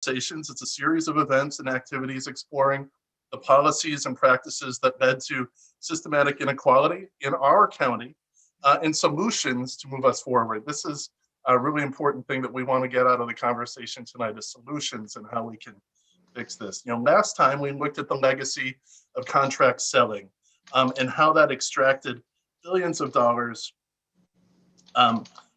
Conversations. It's a series of events and activities exploring the policies and practices that led to systematic inequality in our county and solutions to move us forward. This is a really important thing that we want to get out of the conversation tonight, is solutions and how we can fix this. Last time we looked at the legacy of contract selling and how that extracted billions of dollars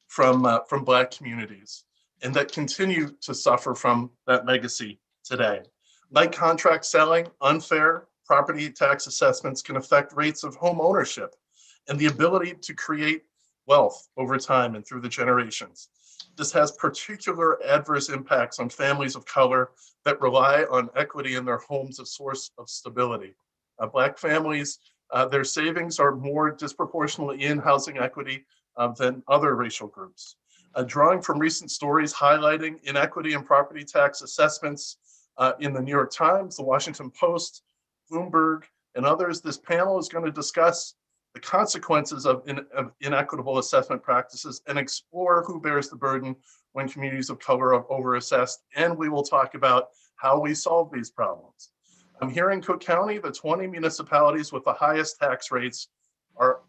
from Black communities, and that continue to suffer from that legacy today. Like contract selling, unfair property tax assessments can affect rates of home ownership and the ability to create wealth over time and through the generations. This has particular adverse impacts on families of color that rely on equity in their homes as a source of stability. Black families, their savings are more disproportionately in housing equity than other racial groups. Drawing from recent stories highlighting inequity in property tax assessments in the New York Times, the Washington Post, Bloomberg, and others, this panel is going to discuss the consequences of inequitable assessment practices and explore who bears the burden when communities of color are overassessed. And we will talk about how we solve these problems. Here in Cook County, the 20 municipalities with the highest tax rates are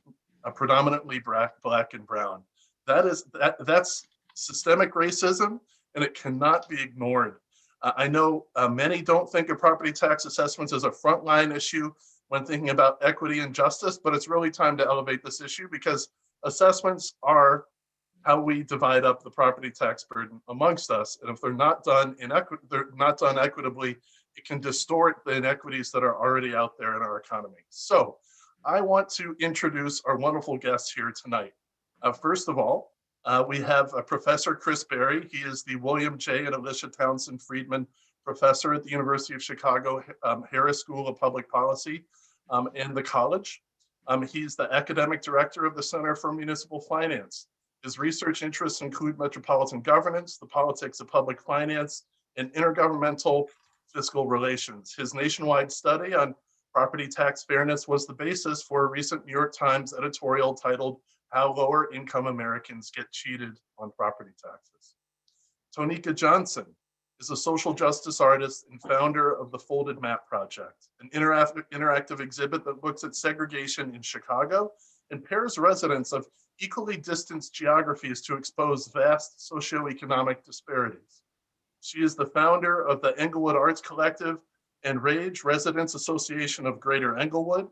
predominantly Black and brown. That's systemic racism, and it cannot be ignored. I know many don't think of property tax assessments as a frontline issue when thinking about equity and justice, but it's really time to elevate this issue, because assessments are how we divide up the property tax burden amongst us. And if they're not done equitably, it can distort the inequities that are already out there in our economy. So I want to introduce our wonderful guests here tonight. First of all, we have Professor Chris Berry. He is the William J. and Alicia Townsend Friedman Professor at the University of Chicago Harris School of Public Policy and the college. He's the academic director of the Center for Municipal Finance. His research interests include metropolitan governance, the politics of public finance, and intergovernmental fiscal relations. His nationwide study on property tax fairness was the basis for a recent New York Times editorial titled "How Lower Income Americans Get Cheated on Property Taxes." Tonika Johnson is a social justice artist and founder of the Folded Map Project, an interactive exhibit that looks at segregation in Chicago and pairs residents of equally distanced geographies to expose vast socioeconomic disparities. She is the founder of the Englewood Arts Collective and RAGE, Residents Association of Greater Englewood.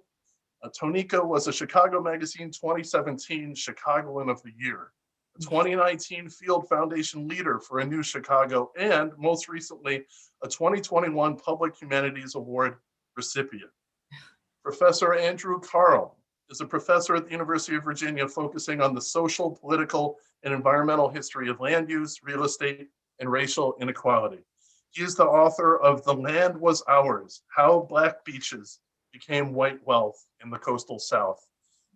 Tonika was a Chicago Magazine 2017 Chicagoan of the Year, a 2019 Field Foundation Leader for a New Chicago, and most recently, a 2021 Public Humanities Award recipient. Professor Andrew Carl is a professor at the University of Virginia focusing on the social, political, and environmental history of land use, real estate, and racial inequality. He is the author of The Land Was Ours: How Black Beaches Became White Wealth in the Coastal South.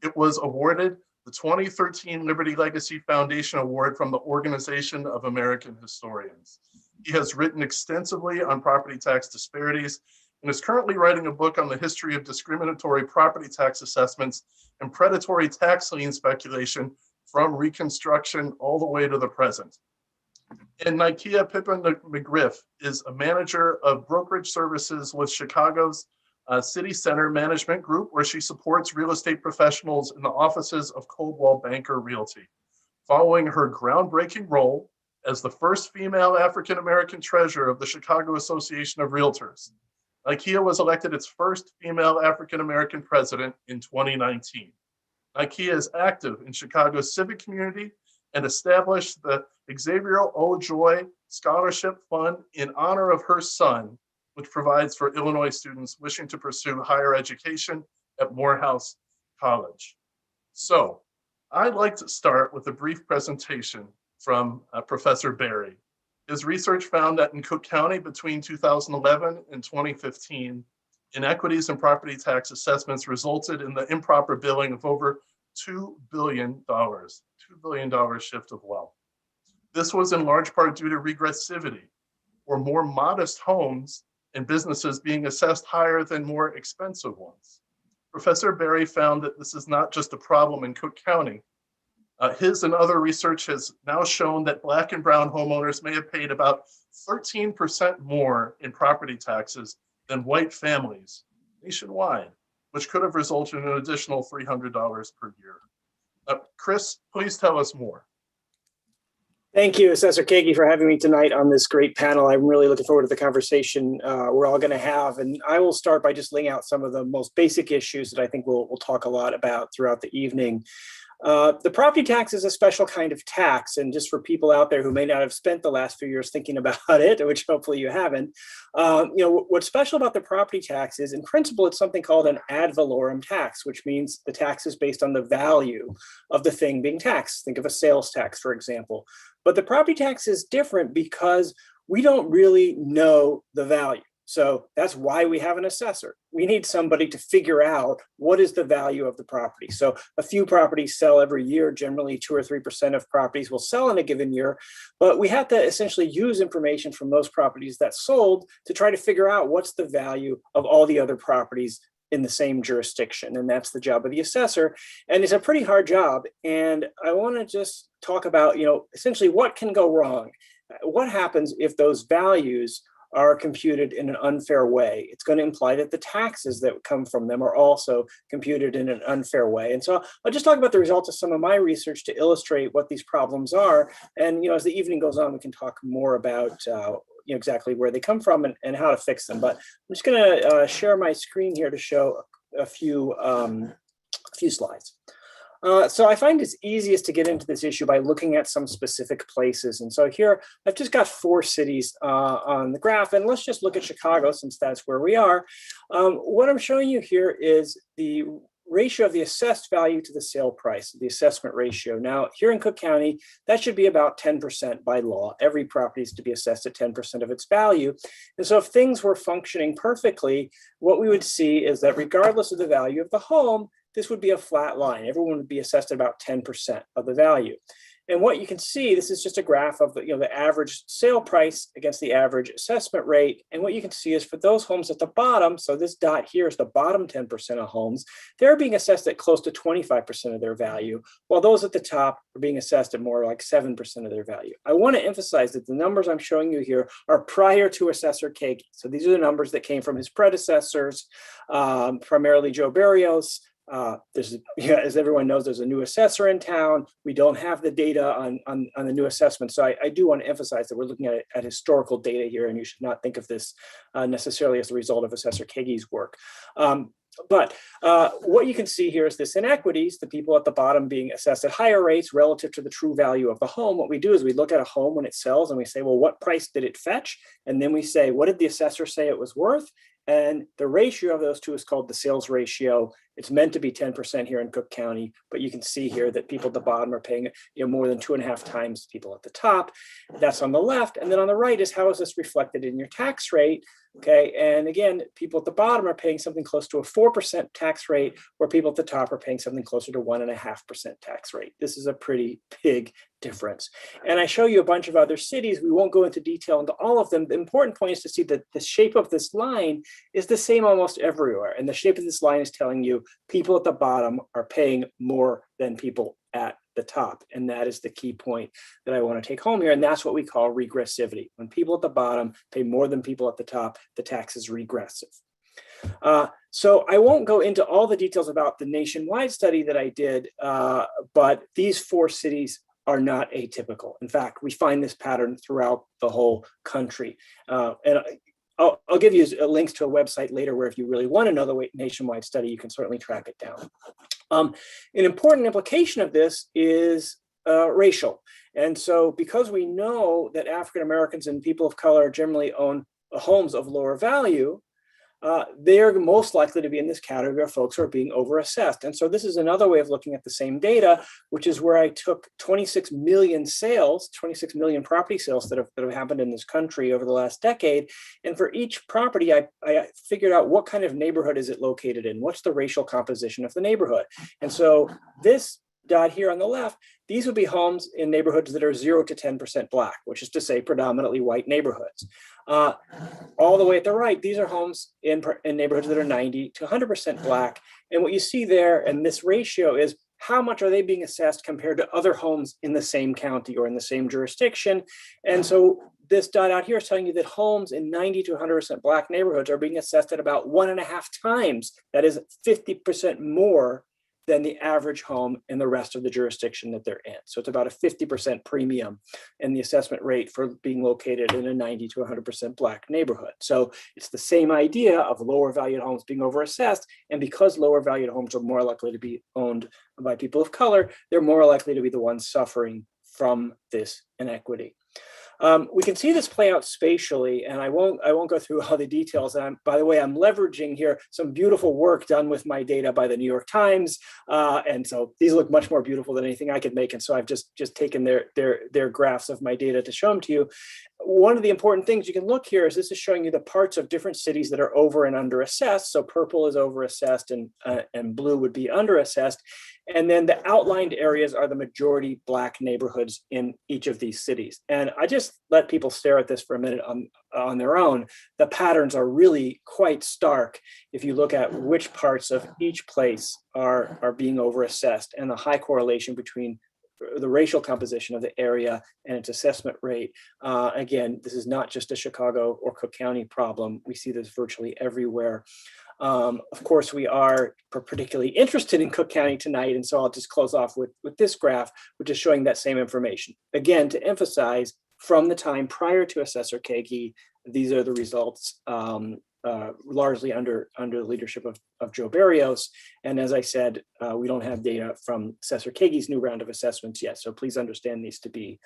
It was awarded the 2013 Liberty Legacy Foundation Award from the Organization of American Historians. He has written extensively on property tax disparities and is currently writing a book on the history of discriminatory property tax assessments and predatory tax lien speculation from Reconstruction all the way to the present. And Nikia Pippin McGriff is a manager of brokerage services with Chicago's City Center Management Group, where she supports real estate professionals in the offices of Coldwell Banker Realty. Following her groundbreaking role as the first female African-American treasurer of the Chicago Association of Realtors, Nikia was elected its first female African-American president in 2019. Nikia is active in Chicago's civic community and established the Xavier O. Joy Scholarship Fund in honor of her son, which provides for Illinois students wishing to pursue higher education at Morehouse College. So I'd like to start with a brief presentation from Professor Berry. His research found that in Cook County between 2011 and 2015, inequities in property tax assessments resulted in the improper billing of over $2 billion shift of wealth. This was in large part due to regressivity, or more modest homes and businesses being assessed higher than more expensive ones. Professor Berry found that this is not just a problem in Cook County, His and other research has now shown that Black and brown homeowners may have paid about 13% more in property taxes than white families nationwide, which could have resulted in an additional $300 per year. Chris, please tell us more. Thank you, Assessor Kagi, for having me tonight on this great panel. I'm really looking forward to the conversation we're all going to have. And I will start by just laying out some of the most basic issues that I think we'll talk a lot about throughout the evening. The property tax is a special kind of tax. And just for people out there who may not have spent the last few years thinking about it, which hopefully you haven't, what's special about the property tax is, in principle, it's something called an ad valorem tax, which means the tax is based on the value of the thing being taxed. Think of a sales tax, for example. But the property tax is different because we don't really know the value. So that's why we have an assessor. We need somebody to figure out what is the value of the property. So a few properties sell every year. Generally, 2 or 3% of properties will sell in a given year. But we have to essentially use information from those properties that sold to try to figure out what's the value of all the other properties in the same jurisdiction. And that's the job of the assessor. And it's a pretty hard job. And I want to just talk about, essentially what can go wrong. What happens if those values are computed in an unfair way? It's going to imply that the taxes that come from them are also computed in an unfair way. And so I'll just talk about the results of some of my research to illustrate what these problems are. And, as the evening goes on, we can talk more about exactly where they come from and how to fix them. But I'm just going to share my screen here to show a few slides. So I find it's easiest to get into this issue by looking at some specific places. And so here, I've just got 4 cities on the graph, and let's just look at Chicago since that's where we are. What I'm showing you here is the ratio of the assessed value to the sale price, the assessment ratio. Now, here in Cook County, that should be about 10% by law. Every property is to be assessed at 10% of its value. And so if things were functioning perfectly, what we would see is that regardless of the value of the home, this would be a flat line. Everyone would be assessed at about 10% of the value. And what you can see, this is just a graph of the average sale price against the average assessment rate. And what you can see is for those homes at the bottom, so this dot here is the bottom 10% of homes, they're being assessed at close to 25% of their value, while those at the top are being assessed at more like 7% of their value. I want to emphasize that the numbers I'm showing you here are prior to Assessor Kagi. So these are the numbers that came from his predecessors, primarily Joe Barrios. As everyone knows, there's a new assessor in town. We don't have the data on the new assessment. So I do want to emphasize that we're looking at historical data here, and you should not think of this necessarily as the result of Assessor Kagi's work. But what you can see here is this inequities, the people at the bottom being assessed at higher rates relative to the true value of the home. What we do is we look at a home when it sells and we say, well, what price did it fetch? And then we say, what did the assessor say it was worth? And the ratio of those two is called the sales ratio. It's meant to be 10% here in Cook County, but you can see here that people at the bottom are paying more than 2.5 times people at the top. That's on the left. And then on the right is how is this reflected in your tax rate? Okay, and again, people at the bottom are paying something close to a 4% tax rate, where people at the top are paying something closer to 1.5% tax rate. This is a pretty big difference. And I show you a bunch of other cities. We won't go into detail into all of them. The important point is to see that the shape of this line is the same almost everywhere. And the shape of this line is telling you people at the bottom are paying more than people at the top. And that is the key point that I want to take home here. And that's what we call regressivity. When people at the bottom pay more than people at the top, the tax is regressive. So I won't go into all the details about the nationwide study that I did, but these 4 cities are not atypical. In fact, we find this pattern throughout the whole country. And I'll give you links to a website later where if you really want to know the nationwide study, you can certainly track it down. An important implication of this is racial. And so because we know that African Americans and people of color generally own homes of lower value, they are most likely to be in this category of folks who are being overassessed. And so this is another way of looking at the same data, which is where I took 26 million sales, 26 million property sales that have happened in this country over the last decade. And for each property, I figured out what kind of neighborhood is it located in? What's the racial composition of the neighborhood? And so this dot here on the left, these would be homes in neighborhoods that are 0 to 10% Black, which is to say predominantly white neighborhoods. All the way at the right, these are homes in neighborhoods that are 90 to 100% Black. And what you see there, and this ratio is how much are they being assessed compared to other homes in the same county or in the same jurisdiction. And so this dot out here is telling you that homes in 90 to 100% Black neighborhoods are being assessed at about 1.5 times. That is 50% more than the average home in the rest of the jurisdiction that they're in. So it's about a 50% premium in the assessment rate for being located in a 90 to 100% Black neighborhood. So it's the same idea of lower valued homes being overassessed. And because lower valued homes are more likely to be owned by people of color, they're more likely to be the ones suffering from this inequity. We can see this play out spatially, and I won't go through all the details. And by the way, I'm leveraging here some beautiful work done with my data by the New York Times, and so these look much more beautiful than anything I could make. And so I've just taken their graphs of my data to show them to you. One of the important things you can look here is this is showing you the parts of different cities that are over and under assessed. So purple is over assessed, and blue would be under assessed. And then the outlined areas are the majority Black neighborhoods in each of these cities. And I just let people stare at this for a minute on their own. The patterns are really quite stark if you look at which parts of each place are being overassessed, and the high correlation between the racial composition of the area and its assessment rate. Again, this is not just a Chicago or Cook County problem. We see this virtually everywhere. Of course, we are particularly interested in Cook County tonight, and so I'll just close off with this graph, which is showing that same information. Again, to emphasize, from the time prior to Assessor Kagi, these are the results largely under the leadership of Joe Barrios. And as I said, we don't have data from Assessor Kagi's new round of assessments yet, so please understand these to be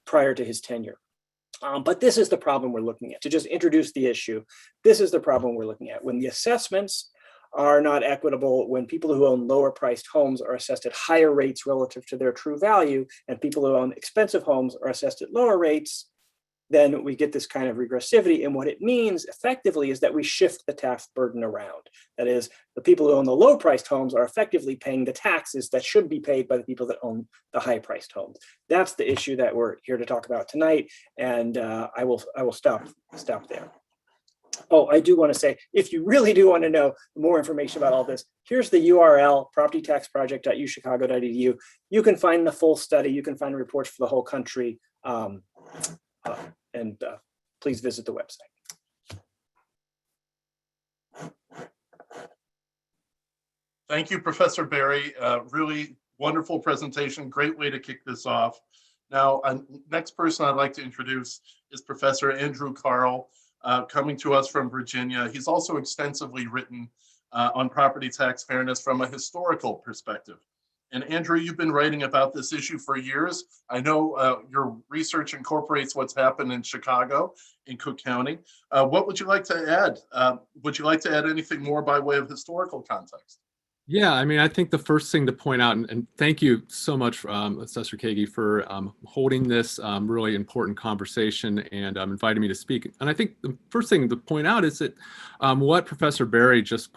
prior to his tenure. But this is the problem we're looking at. To just introduce the issue, this is the problem we're looking at. When the assessments are not equitable, when people who own lower priced homes are assessed at higher rates relative to their true value, and people who own expensive homes are assessed at lower rates, then we get this kind of regressivity. And what it means effectively is that we shift the tax burden around. That is, the people who own the low priced homes are effectively paying the taxes that should be paid by the people that own the high priced homes. That's the issue that we're here to talk about tonight. And I will stop there. Oh, I do want to say, if you really do want to know more information about all this, here's the URL, propertytaxproject.uchicago.edu. You can find the full study. You can find reports for the whole country. And please visit the website. Thank you, Professor Berry. Really wonderful presentation. Great way to kick this off. Now, next person I'd like to introduce is Professor Andrew Carl, coming to us from Virginia. He's also extensively written on property tax fairness from a historical perspective. And Andrew, you've been writing about this issue for years. I know your research incorporates what's happened in Chicago, in Cook County. What would you like to add? Would you like to add anything more by way of historical context? Yeah, I mean, I think the first thing to point out, and thank you so much, Assessor Kagi, for holding this really important conversation and inviting me to speak. And I think the first thing to point out is that what Professor Berry just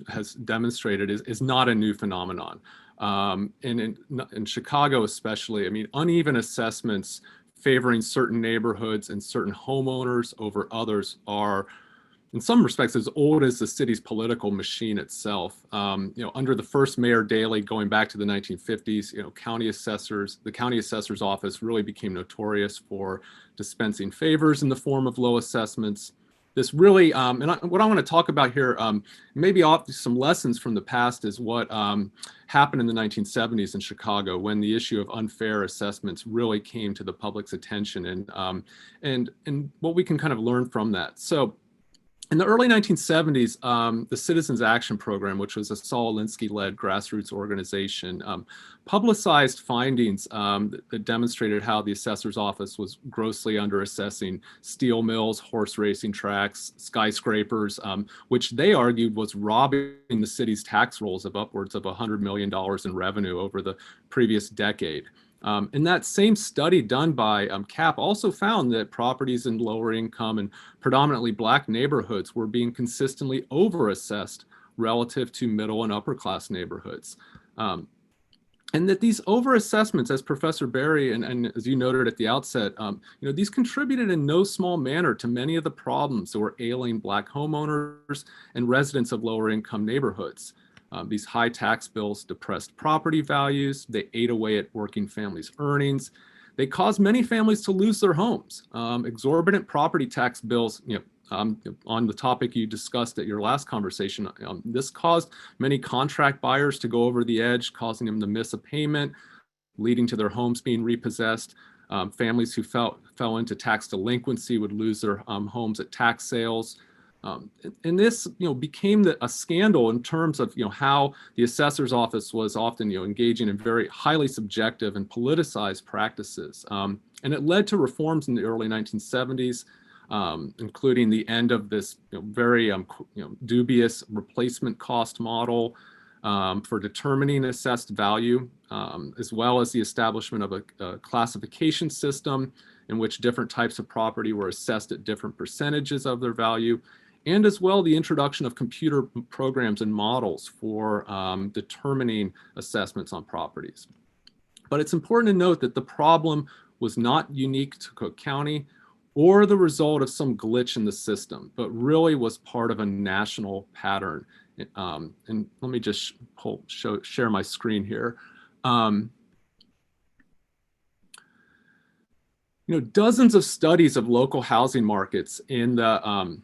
has demonstrated is not a new phenomenon. And in Chicago especially, I mean, uneven assessments favoring certain neighborhoods and certain homeowners over others are, in some respects, as old as the city's political machine itself. Under the first Mayor Daley, going back to the 1950s, the county assessor's office really became notorious for dispensing favors in the form of low assessments. This really, what I want to talk about here, maybe some lessons from the past, is what happened in the 1970s in Chicago, when the issue of unfair assessments really came to the public's attention, and what we can kind of learn from that. So, in the early 1970s, the Citizens Action Program, which was a Saul Alinsky-led grassroots organization, publicized findings that demonstrated how the assessor's office was grossly underassessing steel mills, horse racing tracks, skyscrapers, which they argued was robbing the city's tax rolls of upwards of $100 million in revenue over the previous decade. And that same study done by CAP also found that properties in lower income and predominantly Black neighborhoods were being consistently overassessed relative to middle and upper class neighborhoods. And that these overassessments, as Professor Berry and as you noted at the outset, these contributed in no small manner to many of the problems that were ailing Black homeowners and residents of lower income neighborhoods. These high tax bills depressed property values. They ate away at working families' earnings. They caused many families to lose their homes. Exorbitant property tax bills, on the topic you discussed at your last conversation, this caused many contract buyers to go over the edge, causing them to miss a payment, leading to their homes being repossessed. Families who fell into tax delinquency would lose their homes at tax sales. And this, became a scandal in terms of, how the assessor's office was often, engaging in very highly subjective and politicized practices. And it led to reforms in the early 1970s, including the end of this very dubious replacement cost model for determining assessed value, as well as the establishment of a classification system in which different types of property were assessed at different percentages of their value, and as well the introduction of computer programs and models for determining assessments on properties. But it's important to note that the problem was not unique to Cook County or the result of some glitch in the system, but really was part of a national pattern. And let me just share my screen here. Dozens of studies of local housing markets in the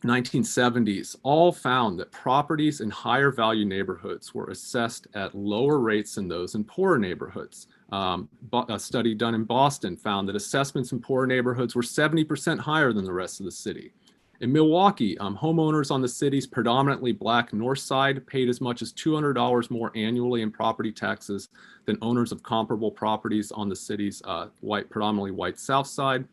1970s all found that properties in higher value neighborhoods were assessed at lower rates than those in poorer neighborhoods. A study done in Boston found that assessments in poorer neighborhoods were 70% higher than the rest of the city. In Milwaukee, homeowners on the city's predominantly Black north side paid as much as $200 more annually in property taxes than owners of comparable properties on the city's predominantly white south side.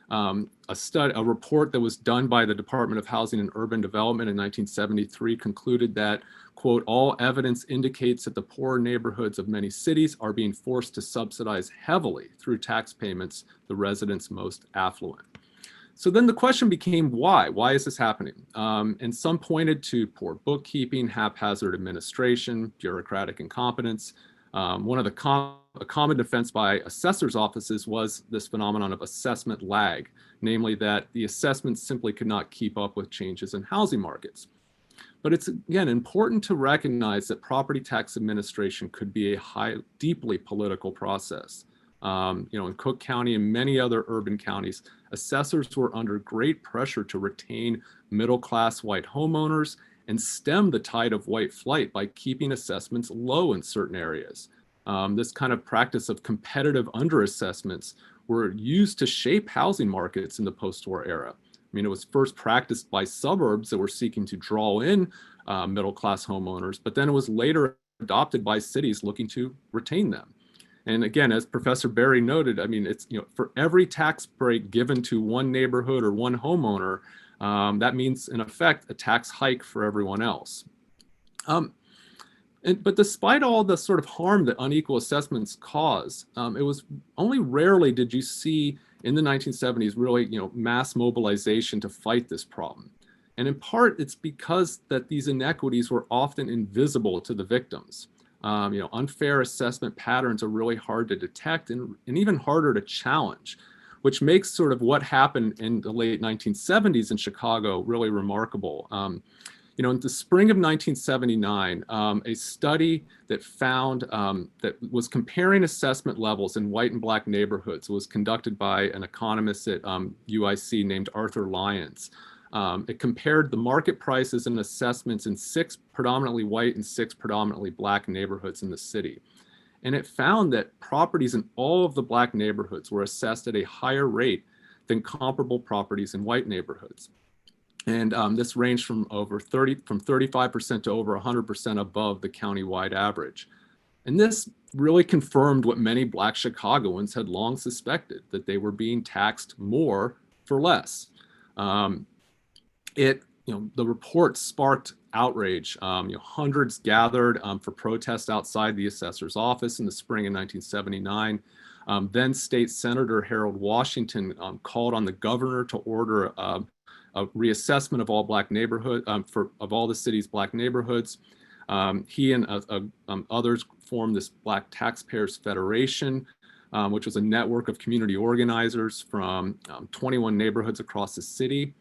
A report that was done by the Department of Housing and Urban Development in 1973 concluded that, quote, all evidence indicates that the poorer neighborhoods of many cities are being forced to subsidize heavily through tax payments the residents most affluent. So then the question became why? Why is this happening? And some pointed to poor bookkeeping, haphazard administration, bureaucratic incompetence. One of the a common defense by assessors' offices was this phenomenon of assessment lag, namely that the assessments simply could not keep up with changes in housing markets. But it's, again, important to recognize that property tax administration could be a deeply political process. In Cook County and many other urban counties, assessors were under great pressure to retain middle-class white homeowners and stem the tide of white flight by keeping assessments low in certain areas. This kind of practice of competitive underassessments were used to shape housing markets in the post-war era. I mean, it was first practiced by suburbs that were seeking to draw in middle-class homeowners, but then it was later adopted by cities looking to retain them. And again, as Professor Berry noted, I mean, it's, for every tax break given to one neighborhood or one homeowner, that means, in effect, a tax hike for everyone else. But despite all the sort of harm that unequal assessments cause, it was only rarely did you see in the 1970s really, mass mobilization to fight this problem. And in part, it's because that these inequities were often invisible to the victims. Unfair assessment patterns are really hard to detect and even harder to challenge, which makes sort of what happened in the late 1970s in Chicago really remarkable. In the spring of 1979, a study that found that was comparing assessment levels in white and Black neighborhoods was conducted by an economist at UIC named Arthur Lyons. It compared the market prices and assessments in 6 predominantly white and 6 predominantly Black neighborhoods in the city. And it found that properties in all of the Black neighborhoods were assessed at a higher rate than comparable properties in white neighborhoods. And this ranged from 35% to over 100% above the countywide average. And this really confirmed what many Black Chicagoans had long suspected, that they were being taxed more for less. The report sparked outrage. Hundreds gathered for protest outside the assessor's office in the spring of 1979. Then State Senator Harold Washington called on the governor to order a reassessment of all Black neighborhoods, of all the city's Black neighborhoods. He and others formed this Black Taxpayers Federation, which was a network of community organizers from 21 neighborhoods across the city.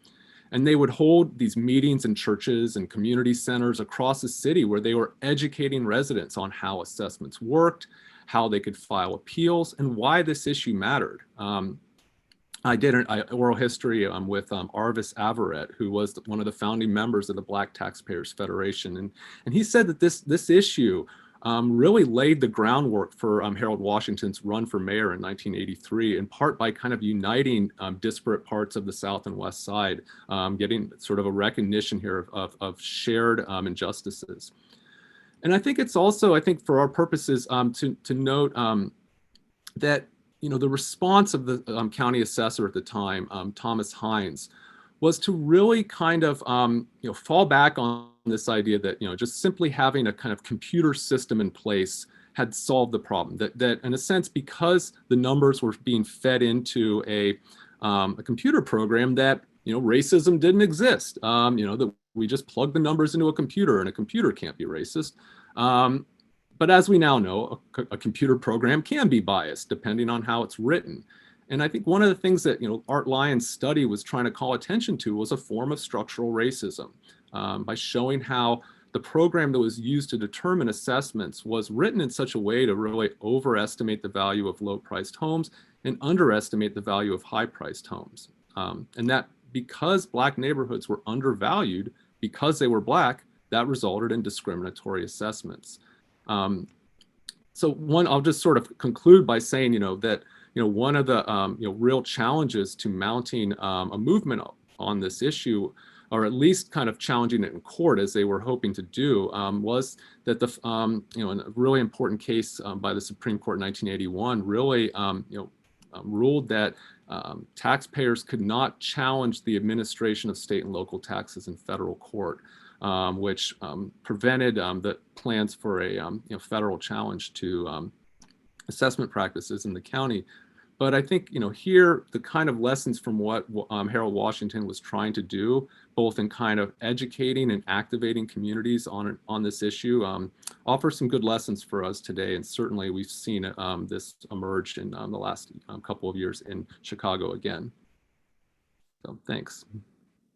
And they would hold these meetings in churches and community centers across the city where they were educating residents on how assessments worked, how they could file appeals, and why this issue mattered. I did an oral history with Arvis Avaret, who was one of the founding members of the Black Taxpayers Federation. And he said that this issue really laid the groundwork for Harold Washington's run for mayor in 1983, in part by kind of uniting disparate parts of the South and West Side, getting sort of a recognition here of shared injustices. And I think it's also, I think for our purposes, to note that the response of the county assessor at the time, Thomas Hines, was to really kind of fall back on this idea that just simply having a kind of computer system in place had solved the problem. That in a sense, because the numbers were being fed into a computer program, that racism didn't exist. That we just plug the numbers into a computer, and a computer can't be racist. But as we now know, a computer program can be biased depending on how it's written. And I think one of the things that Art Lyon's study was trying to call attention to was a form of structural racism, by showing how the program that was used to determine assessments was written in such a way to really overestimate the value of low-priced homes and underestimate the value of high-priced homes. And that because Black neighborhoods were undervalued because they were Black, that resulted in discriminatory assessments. So I'll just sort of conclude by saying, that, one of the, real challenges to mounting a movement on this issue, or at least kind of challenging it in court as they were hoping to do, was that in a really important case by the Supreme Court in 1981 really, ruled that taxpayers could not challenge the administration of state and local taxes in federal court. Which prevented the plans for a federal challenge to assessment practices in the county. But I think here the kind of lessons from what Harold Washington was trying to do, both in kind of educating and activating communities on this issue, offer some good lessons for us today. And certainly we've seen this emerge in the last couple of years in Chicago again. So thanks.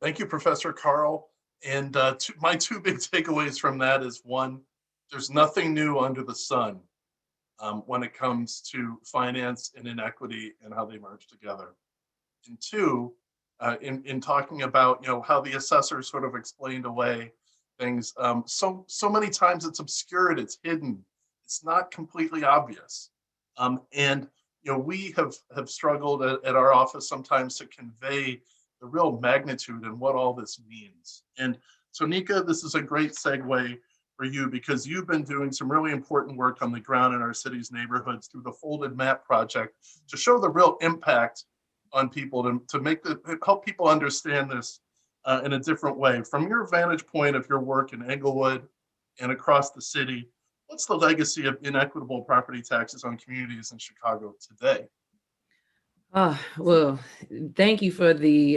Thank you, Professor Carl. And my two big takeaways from that is, one, there's nothing new under the sun when it comes to finance and inequity and how they merge together. And two, in talking about how the assessor sort of explained away things, so many times it's obscured, it's hidden, it's not completely obvious. And we have struggled at our office sometimes to convey the real magnitude and what all this means. And so Nika, this is a great segue for you, because you've been doing some really important work on the ground in our city's neighborhoods through the Folded Map Project to show the real impact on people, to help people understand this in a different way. From your vantage point of your work in Englewood and across the city, what's the legacy of inequitable property taxes on communities in Chicago today? Well, thank you for the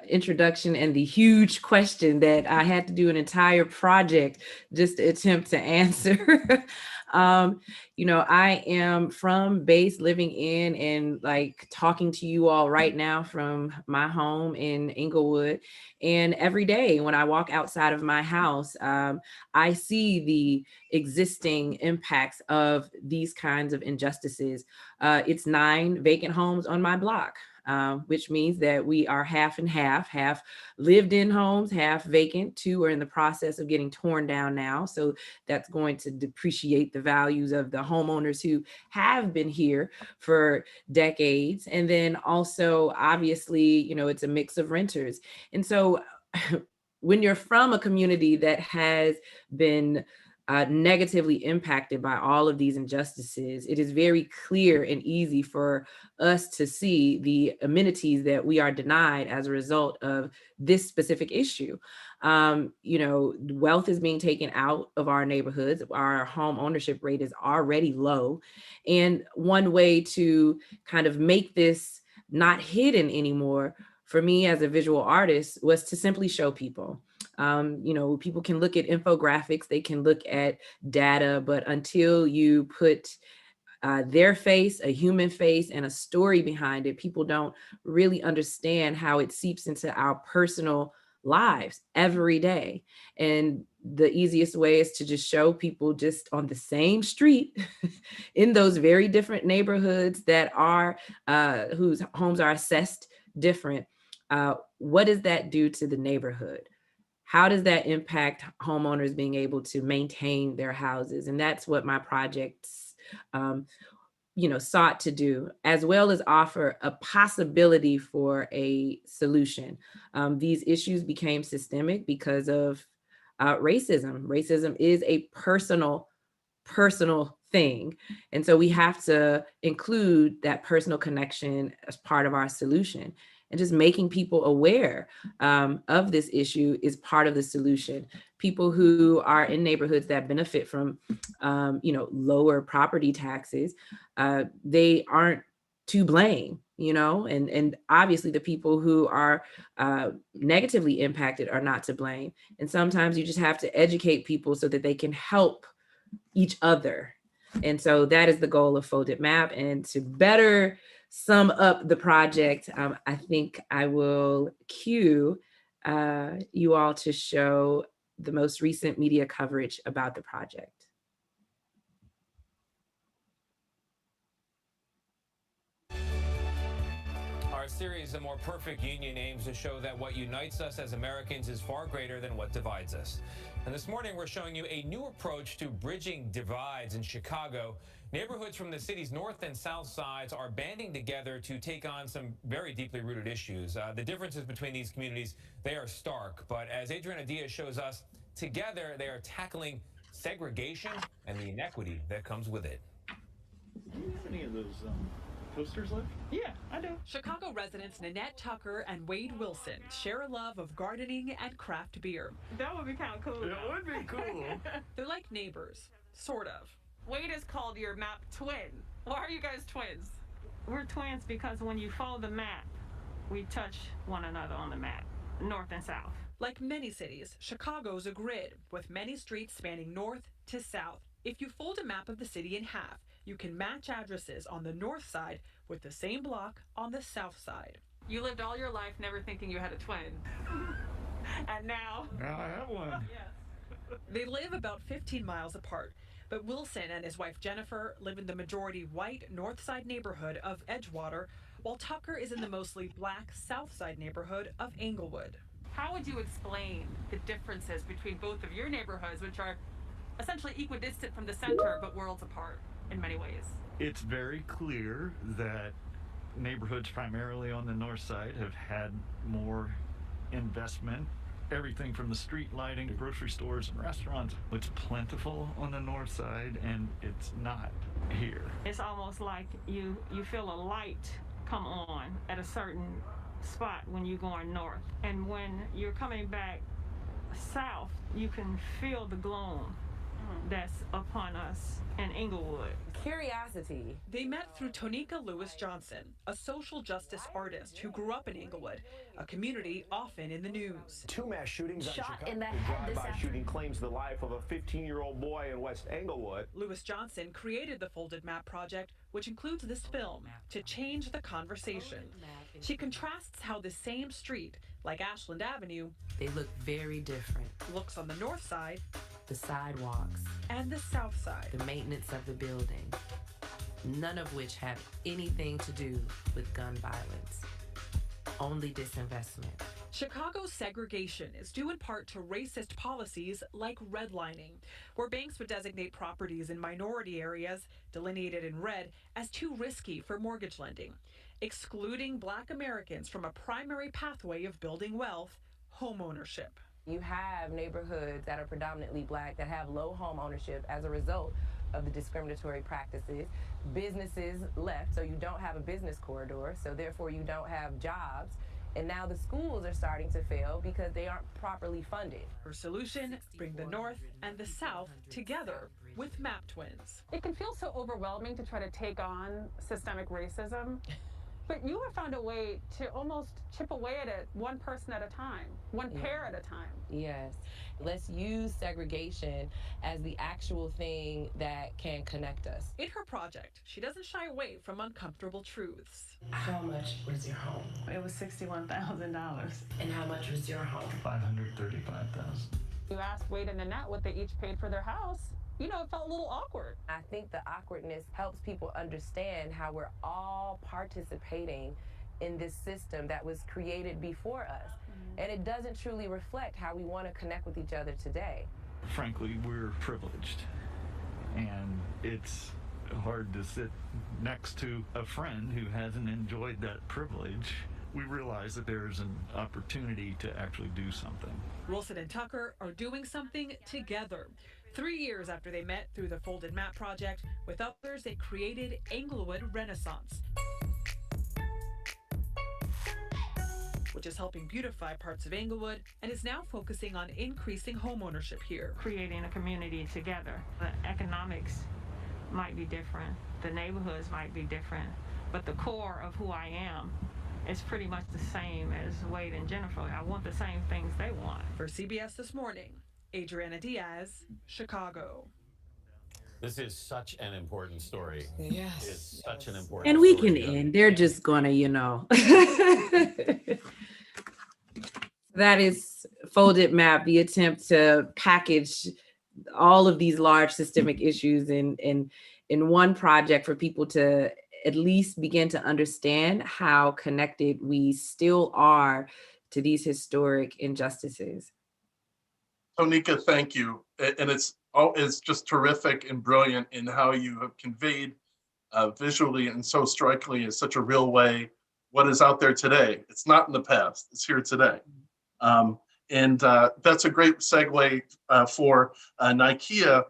introduction and the huge question that I had to do an entire project just to attempt to answer. I am from base living in and like talking to you all right now from my home in Englewood. And every day when I walk outside of my house, I see the existing impacts of these kinds of injustices. It's 9 vacant homes on my block. Which means that we are half and half lived in homes, half vacant. 2 are in the process of getting torn down now. So that's going to depreciate the values of the homeowners who have been here for decades. And then also, obviously, it's a mix of renters. And so when you're from a community that has been negatively impacted by all of these injustices, it is very clear and easy for us to see the amenities that we are denied as a result of this specific issue. Wealth is being taken out of our neighborhoods. Our home ownership rate is already low. And one way to kind of make this not hidden anymore for me as a visual artist was to simply show people. People can look at infographics, they can look at data, but until you put their face, a human face, and a story behind it, people don't really understand how it seeps into our personal lives every day. And the easiest way is to just show people just on the same street in those very different neighborhoods that are whose homes are assessed different. What does that do to the neighborhood? How does that impact homeowners being able to maintain their houses? And that's what my projects sought to do, as well as offer a possibility for a solution. These issues became systemic because of racism. Racism is a personal thing. And so we have to include that personal connection as part of our solution. And just making people aware of this issue is part of the solution. People who are in neighborhoods that benefit from, lower property taxes, they aren't to blame, and obviously the people who are negatively impacted are not to blame. And sometimes you just have to educate people so that they can help each other. And so that is the goal of Folded Map. And to better sum up the project, I think I will cue you all to show the most recent media coverage about the project. Our series, A More Perfect Union, aims to show that what unites us as Americans is far greater than what divides us. And this morning, we're showing you a new approach to bridging divides in Chicago. Neighborhoods from the city's north and south sides are banding together to take on some very deeply rooted issues. The differences between these communities, they are stark. But as Adriana Diaz shows us, together they are tackling segregation and the inequity that comes with it. Do you have any of those posters left? Yeah, I do. Chicago residents Nanette Tucker and Wade Wilson share a love of gardening and craft beer. That would be kind of cool. It would be cool. They're like neighbors, sort of. Wade is called your map twin. Why are you guys twins? We're twins because when you follow the map, we touch one another on the map, north and south. Like many cities, Chicago's a grid with many streets spanning north to south. If you fold a map of the city in half, you can match addresses on the north side with the same block on the south side. You lived all your life never thinking you had a twin. And now I have one. yes. They live about 15 miles apart, but Wilson and his wife Jennifer live in the majority white north side neighborhood of Edgewater, while Tucker is in the mostly black south side neighborhood of Englewood. How would you explain the differences between both of your neighborhoods, which are essentially equidistant from the center but worlds apart in many ways? It's very clear that neighborhoods primarily on the north side have had more investment. Everything from the street lighting to grocery stores and restaurants. It's plentiful on the north side and it's not here. It's almost like you feel a light come on at a certain spot when you're going north. And when you're coming back south, you can feel the gloom that's upon us in Englewood. Curiosity. They met through Tonika Lewis Johnson, a social justice artist who grew up in Englewood, a community often in the news. Two mass shootings on Shot Chicago. in the head this Drive-by shooting claims the life of a 15-year-old boy in West Englewood. Lewis Johnson created the Folded Map Project, which includes this film, to change the conversation. She contrasts how the same street, like Ashland Avenue, They look very different. looks on the north side The sidewalks, and the south side. the maintenance of the building, none of which have anything to do with gun violence. Only disinvestment. Chicago's segregation is due in part to racist policies like redlining, where banks would designate properties in minority areas, delineated in red, as too risky for mortgage lending, excluding Black Americans from a primary pathway of building wealth, home ownership. You have neighborhoods that are predominantly Black that have low home ownership as a result of the discriminatory practices. Businesses left, so you don't have a business corridor, so therefore you don't have jobs. And now the schools are starting to fail because they aren't properly funded. Her solution, bring the North and the South together with map twins. It can feel so overwhelming to try to take on systemic racism But you have found a way to almost chip away at it one person at a time, one pair at a time. Yes. Let's use segregation as the actual thing that can connect us. In her project, she doesn't shy away from uncomfortable truths. How much was your home? It was $61,000. And how much was your home? $535,000. You asked Wade and Annette what they each paid for their house. You know, it felt a little awkward. I think the awkwardness helps people understand how we're all participating in this system that was created before us. And it doesn't truly reflect how we want to connect with each other today. Frankly, we're privileged, and it's hard to sit next to a friend who hasn't enjoyed that privilege. We realize that there's an opportunity to actually do something. Wilson and Tucker are doing something together. 3 years after they met through the Folded Map Project, with others, they created Englewood Renaissance, which is helping beautify parts of Englewood and is now focusing on increasing homeownership here. Creating a community together. The economics might be different, the neighborhoods might be different, but the core of who I am is pretty much the same as Wade and Jennifer. I want the same things they want. For CBS This Morning, Adriana Diaz, Chicago. This is such an important story. Yes. It's such an important And we story. can end. They're just gonna, that is Folded Map, the attempt to package all of these large systemic issues in one project for people to at least begin to understand how connected we still are to these historic injustices. Tonika, thank you. And it's just terrific and brilliant in how you have conveyed visually and so strikingly in such a real way what is out there today. It's not in the past, it's here today. And that's a great segue for Nikea,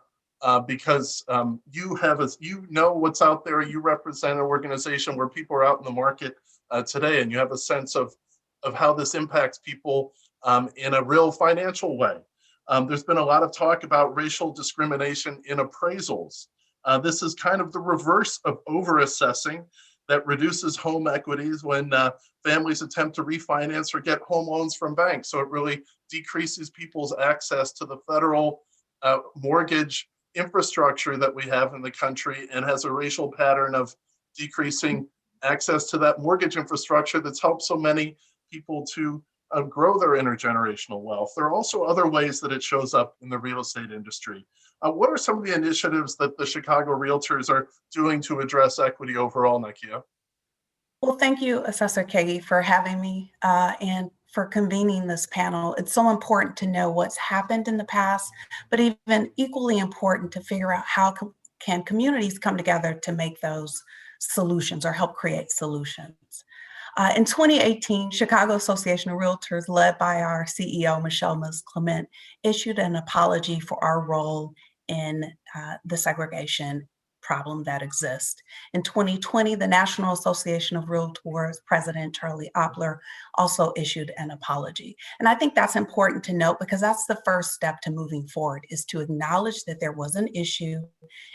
because you know what's out there. You represent an organization where people are out in the market today, and you have a sense of how this impacts people in a real financial way. There's been a lot of talk about racial discrimination in appraisals. This is kind of the reverse of over-assessing that reduces home equities when families attempt to refinance or get home loans from banks. So it really decreases people's access to the federal mortgage infrastructure that we have in the country, and has a racial pattern of decreasing access to that mortgage infrastructure that's helped so many people to grow their intergenerational wealth. There are also other ways that it shows up in the real estate industry. What are some of the initiatives that the Chicago Realtors are doing to address equity overall, Nikea? Well, thank you, Assessor Kegi, for having me and for convening this panel. It's so important to know what's happened in the past, but even equally important to figure out how can communities come together to make those solutions or help create solutions. In 2018, Chicago Association of Realtors, led by our CEO, Michelle Clement, issued an apology for our role in the segregation problem that exists. In 2020, the National Association of Realtors President Charlie Oppler also issued an apology. And I think that's important to note, because that's the first step to moving forward, is to acknowledge that there was an issue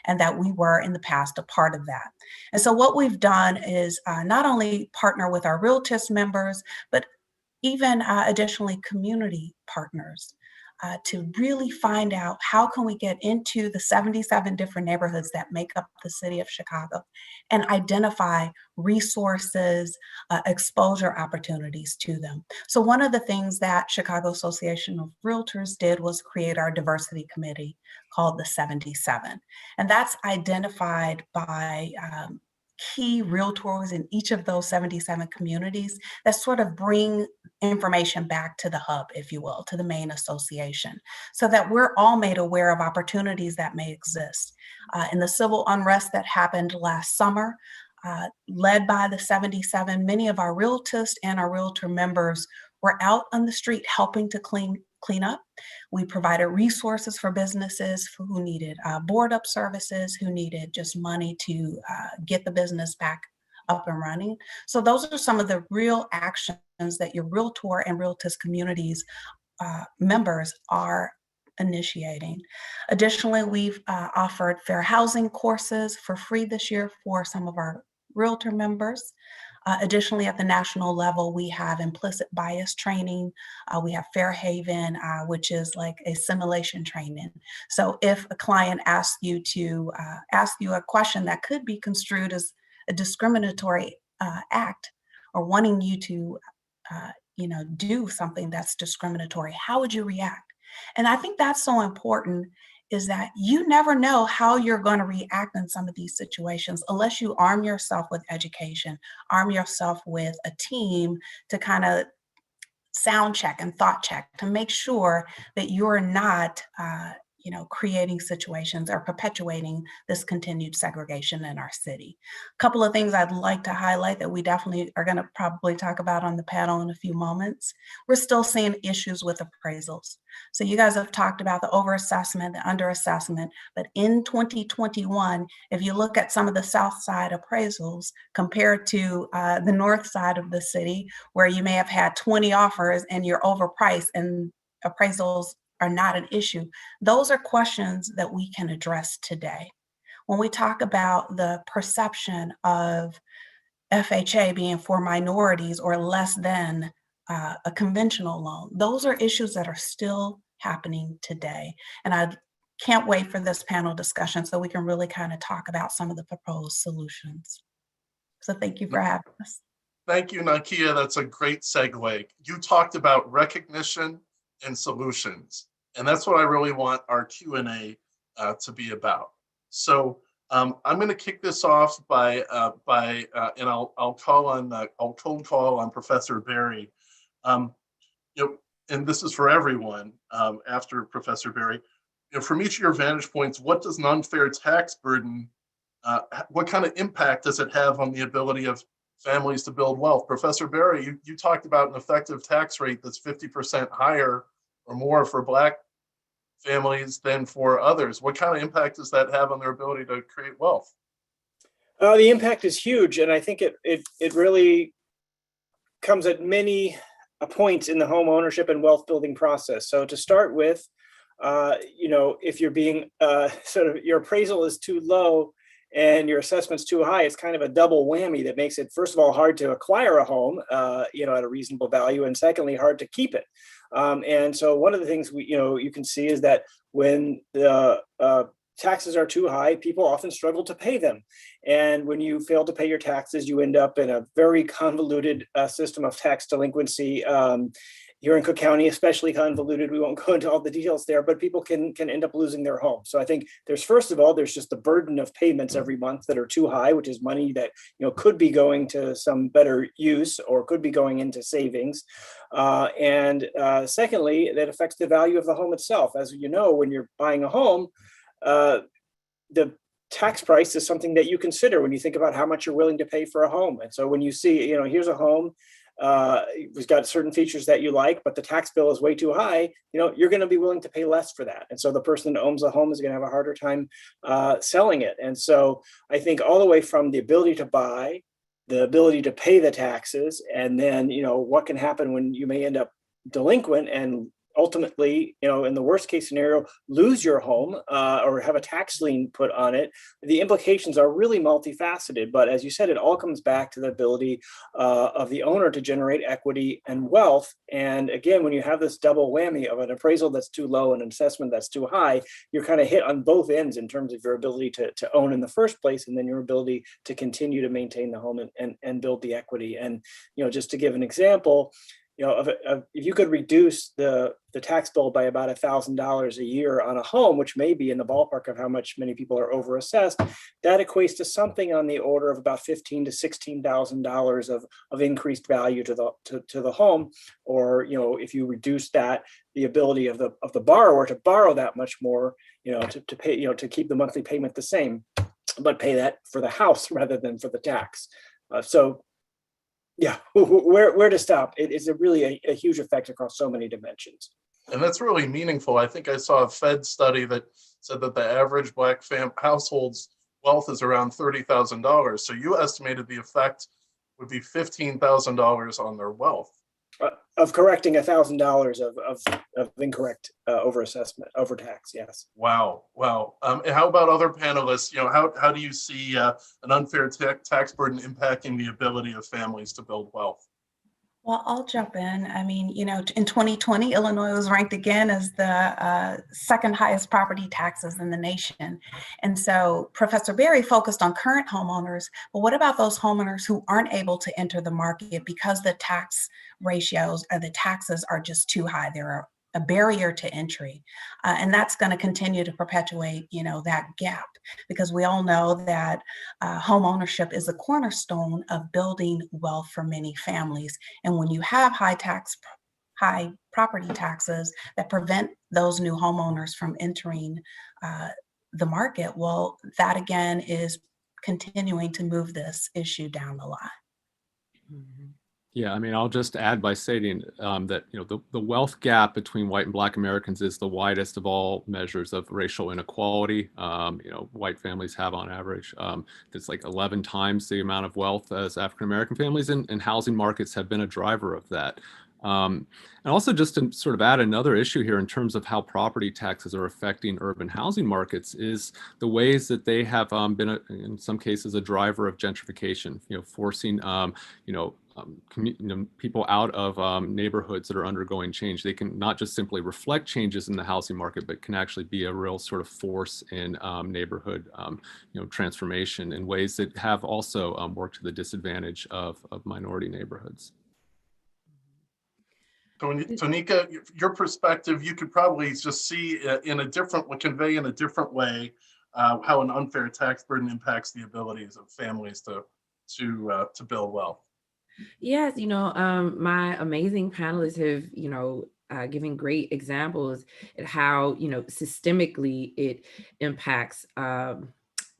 and that we were in the past a part of that. And so what we've done is not only partner with our Realtors members, but even additionally community partners to really find out how can we get into the 77 different neighborhoods that make up the city of Chicago and identify resources, exposure opportunities to them. So one of the things that Chicago Association of Realtors did was create our diversity committee called the 77. And that's identified by key realtors in each of those 77 communities that sort of bring information back to the hub, if you will, to the main association, so that we're all made aware of opportunities that may exist. In the civil unrest that happened last summer, led by the 77, many of our realtors and our realtor members were out on the street helping to clean up. We provided resources for businesses who needed board up services, who needed just money to get the business back up and running. So those are some of the real actions that your realtor and realtors communities members are initiating. Additionally, we've offered fair housing courses for free this year for some of our realtor members. Additionally, at the national level, we have implicit bias training. We have Fair Haven, which is like a simulation training. So if a client asks you to ask you a question that could be construed as a discriminatory act, or wanting you to do something that's discriminatory, how would you react? And I think that's so important, is that you never know how you're going to react in some of these situations unless you arm yourself with education, arm yourself with a team to kind of sound check and thought check to make sure that you're not creating situations or perpetuating this continued segregation in our city. A couple of things I'd like to highlight that we definitely are going to probably talk about on the panel in a few moments. We're still seeing issues with appraisals. So you guys have talked about the overassessment, the underassessment, but in 2021, if you look at some of the South Side appraisals compared to the North Side of the city, where you may have had 20 offers and you're overpriced and appraisals are not an issue, those are questions that we can address today. When we talk about the perception of FHA being for minorities or less than a conventional loan, those are issues that are still happening today. And I can't wait for this panel discussion so we can really kind of talk about some of the proposed solutions. So thank you for having us. Thank you, Nakia. That's a great segue. You talked about recognition and solutions, and that's what I really want our Q&A to be about. So I'm going to kick this off by and I'll cold call on Professor Berry. And this is for everyone after Professor Berry. From each of your vantage points, what does an unfair tax burden, what kind of impact does it have on the ability of families to build wealth? Professor Berry, you talked about an effective tax rate that's 50% higher or more for Black families than for others. What kind of impact does that have on their ability to create wealth? The impact is huge, and I think it really comes at many points in the home ownership and wealth building process. So to start with, if you're being your appraisal is too low and your assessment's too high, it's kind of a double whammy that makes it, first of all, hard to acquire a home, at a reasonable value, and secondly, hard to keep it. And so one of the things you can see is that when the taxes are too high, people often struggle to pay them. And when you fail to pay your taxes, you end up in a very convoluted system of tax delinquency. Here in Cook County, especially convoluted. We won't go into all the details there, but people can end up losing their home. So I think first of all, there's just the burden of payments every month that are too high, which is money that could be going to some better use or could be going into savings. And secondly, that affects the value of the home itself. As you know, when you're buying a home, the tax price is something that you consider when you think about how much you're willing to pay for a home. And so when you see, here's a home, it's got certain features that you like, but the tax bill is way too high, you're going to be willing to pay less for that. And so the person that owns a home is going to have a harder time selling it. And so I think all the way from the ability to buy, the ability to pay the taxes, and then, what can happen when you may end up delinquent and ultimately, in the worst case scenario, lose your home or have a tax lien put on it. The implications are really multifaceted. But as you said, it all comes back to the ability of the owner to generate equity and wealth. And again, when you have this double whammy of an appraisal that's too low and an assessment that's too high, you're kind of hit on both ends in terms of your ability to own in the first place, and then your ability to continue to maintain the home and build the equity. And, just to give an example, if you could reduce the tax bill by about $1,000 a year on a home, which may be in the ballpark of how much many people are overassessed, that equates to something on the order of about $15,000 to $16,000 of increased value to the home. Or if you reduce that, the ability of the borrower to borrow that much more, to pay, to keep the monthly payment the same, but pay that for the house rather than for the tax. Yeah, where to stop? It is really a huge effect across so many dimensions. And that's really meaningful. I think I saw a Fed study that said that the average Black household's wealth is around $30,000. So you estimated the effect would be $15,000 on their wealth. Of correcting $1,000 of incorrect overtax. Yes. Wow. Wow. And how about other panelists? You know, how do you see an unfair tax burden impacting the ability of families to build wealth? Well, I'll jump in. I mean, in 2020, Illinois was ranked again as the second highest property taxes in the nation. And so Professor Berry focused on current homeowners, but what about those homeowners who aren't able to enter the market because the tax ratios or the taxes are just too high? They're a barrier to entry. And that's going to continue to perpetuate, that gap, because we all know that home ownership is a cornerstone of building wealth for many families. And when you have high property taxes that prevent those new homeowners from entering the market, well, that again is continuing to move this issue down the line. Mm-hmm. Yeah, I mean, I'll just add by stating that the wealth gap between white and Black Americans is the widest of all measures of racial inequality. White families have on average, it's like 11 times the amount of wealth as African American families, and housing markets have been a driver of that. And also, just to sort of add another issue here in terms of how property taxes are affecting urban housing markets is the ways that they have been, in some cases, a driver of gentrification, forcing, people out of neighborhoods that are undergoing change. They can not just simply reflect changes in the housing market, but can actually be a real sort of force in neighborhood, transformation in ways that have also worked to the disadvantage of minority neighborhoods. Tonika, your perspective, you could probably just see convey in a different way how an unfair tax burden impacts the abilities of families to build wealth. Yes, my amazing panelists have, given great examples at how, systemically it impacts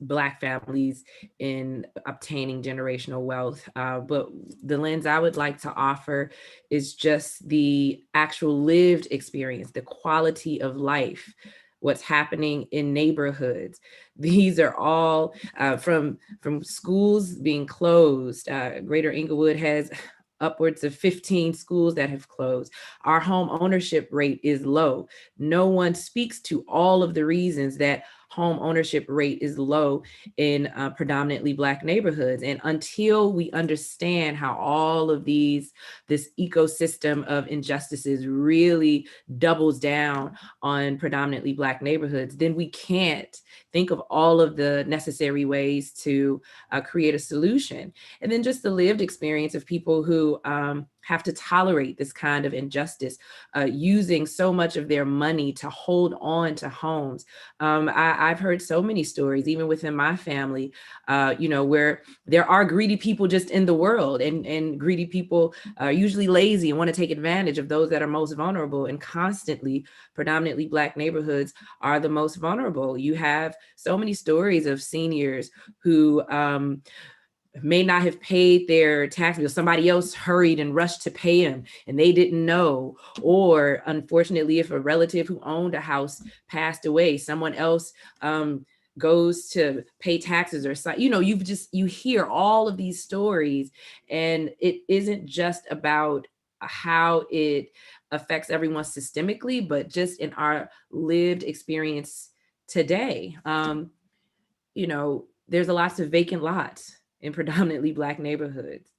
Black families in obtaining generational wealth. But the lens I would like to offer is just the actual lived experience, the quality of life, what's happening in neighborhoods. These are all from schools being closed. Greater Englewood has upwards of 15 schools that have closed. Our home ownership rate is low. No one speaks to all of the reasons that home ownership rate is low in predominantly Black neighborhoods. And until we understand how all of this ecosystem of injustices really doubles down on predominantly Black neighborhoods, then we can't think of all of the necessary ways to create a solution. And then just the lived experience of people who have to tolerate this kind of injustice, using so much of their money to hold on to homes. I've heard so many stories, even within my family, where there are greedy people just in the world, and greedy people are usually lazy and want to take advantage of those that are most vulnerable. And constantly, predominantly Black neighborhoods are the most vulnerable. You have so many stories of seniors who may not have paid their tax bill. Somebody else hurried and rushed to pay them and they didn't know. Or unfortunately, if a relative who owned a house passed away, someone else goes to pay taxes or something. You hear all of these stories, and it isn't just about how it affects everyone systemically, but just in our lived experience today. There's a lots of vacant lots in predominantly Black neighborhoods.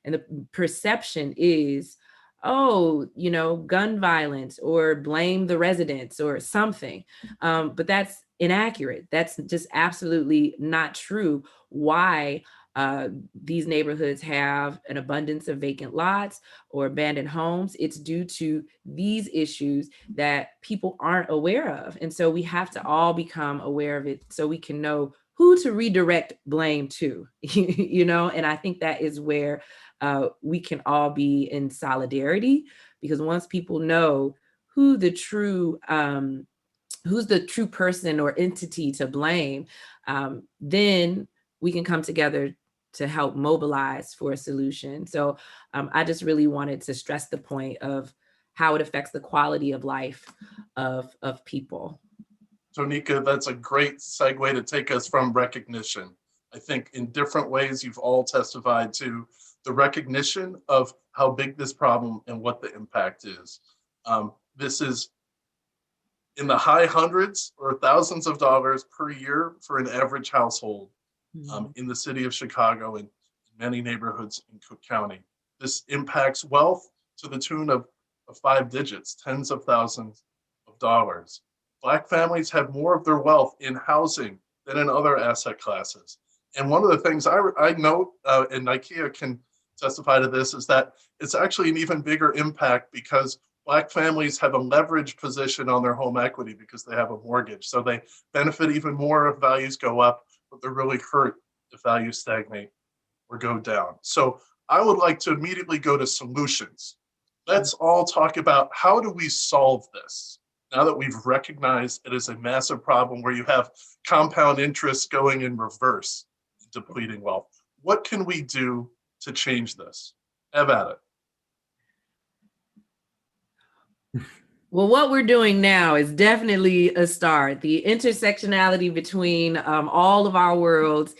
And the perception is, gun violence, or blame the residents or something. But that's inaccurate. That's just absolutely not true. Why these neighborhoods have an abundance of vacant lots or abandoned homes? It's due to these issues that people aren't aware of. And so we have to all become aware of it so we can know who to redirect blame to, and I think that is where we can all be in solidarity, because once people know who's the true person or entity to blame, then we can come together to help mobilize for a solution. So I just really wanted to stress the point of how it affects the quality of life of people. Tonika, that's a great segue to take us from recognition. I think in different ways, you've all testified to the recognition of how big this problem and what the impact is. This is in the high hundreds or thousands of dollars per year for an average household in the city of Chicago and many neighborhoods in Cook County. This impacts wealth to the tune of 5 digits, tens of thousands of dollars. Black families have more of their wealth in housing than in other asset classes. And one of the things I note, and IKEA can testify to this, is that it's actually an even bigger impact because Black families have a leveraged position on their home equity because they have a mortgage. So they benefit even more if values go up, but they're really hurt if values stagnate or go down. So I would like to immediately go to solutions. Let's all talk about how do we solve this now that we've recognized it is a massive problem where you have compound interest going in reverse, depleting wealth. What can we do to change this? Have at it. Well, what we're doing now is definitely a start. The intersectionality between all of our worlds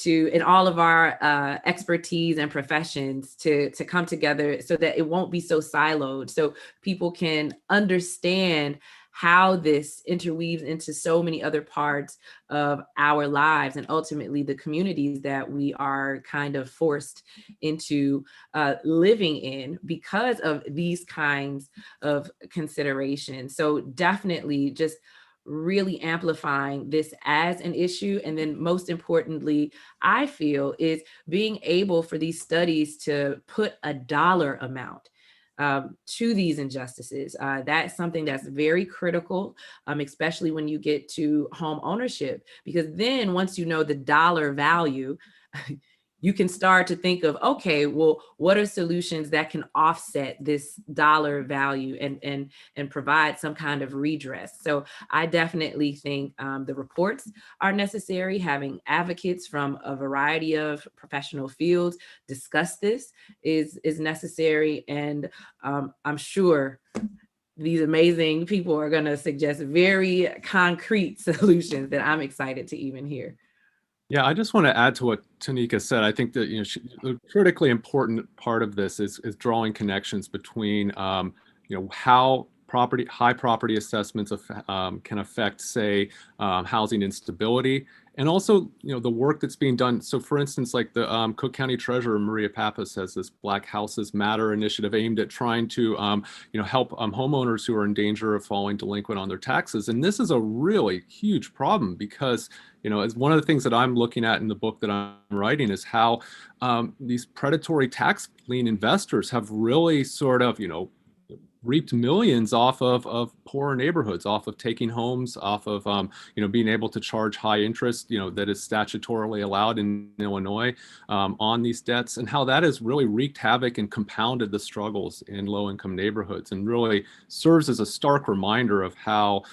and all of our expertise and professions to come together so that it won't be so siloed, so people can understand how this interweaves into so many other parts of our lives and ultimately the communities that we are kind of forced into living in because of these kinds of considerations. So definitely just really amplifying this as an issue. And then most importantly, I feel is being able for these studies to put a dollar amount to these injustices. That's something that's very critical, especially when you get to home ownership, because then once you know the dollar value, you can start to think of, okay, well, what are solutions that can offset this dollar value and provide some kind of redress? So I definitely think the reports are necessary. Having advocates from a variety of professional fields discuss this is necessary. And I'm sure these amazing people are going to suggest very concrete solutions that I'm excited to even hear. Yeah, I just want to add to what Tanika said. I think that the critically important part of this is drawing connections between how high property assessments can affect, say, housing instability, and also the work that's being done. So, for instance, like the Cook County Treasurer Maria Pappas has this Black Houses Matter initiative aimed at trying to help homeowners who are in danger of falling delinquent on their taxes. And this is a really huge problem because as one of the things that I'm looking at in the book that I'm writing is how these predatory tax lien investors have really sort of reaped millions off of poorer neighborhoods, off of taking homes, off of being able to charge high interest that is statutorily allowed in Illinois on these debts, and how that has really wreaked havoc and compounded the struggles in low-income neighborhoods, and really serves as a stark reminder of how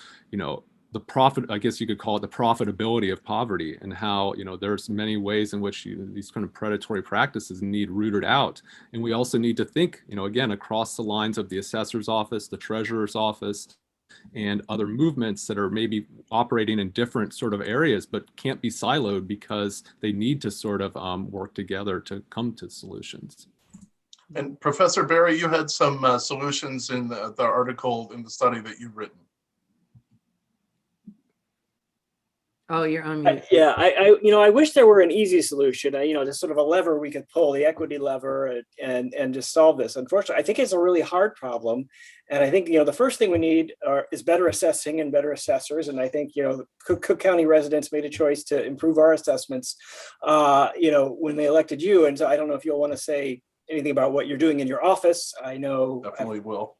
the profit, I guess you could call it the profitability of poverty, and how there's many ways in which these kind of predatory practices need rooted out. And we also need to think again across the lines of the assessor's office, the treasurer's office, and other movements that are maybe operating in different sort of areas but can't be siloed because they need to sort of work together to come to solutions. And Professor Berry, you had some solutions in the article in the study that you've written. Oh, you're on mute. Yeah, I wish there were an easy solution, just sort of a lever we could pull, the equity lever, and just solve this. Unfortunately, I think it's a really hard problem. And I think, the first thing we need is better assessing and better assessors. And I think, Cook County residents made a choice to improve our assessments, when they elected you. And so I don't know if you'll want to say anything about what you're doing in your office. I know. Definitely will.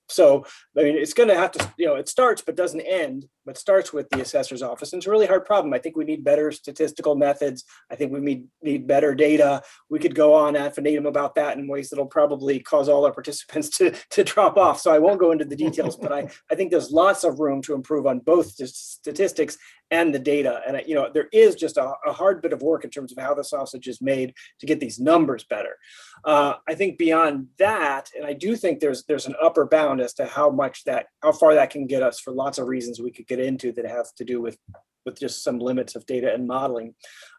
So, I mean, it's going to have to, it starts but doesn't end, but starts with the assessor's office. And it's a really hard problem. I think we need better statistical methods. I think we need better data. We could go on ad infinitum about that in ways that'll probably cause all our participants to drop off. So I won't go into the details, but I think there's lots of room to improve on both the statistics and the data. And, there is just a hard bit of work in terms of how the sausage is made to get these numbers better. I think beyond that, and I do think there's an upper bound as to how far that can get us for lots of reasons we could get into that have to do with just some limits of data and modeling.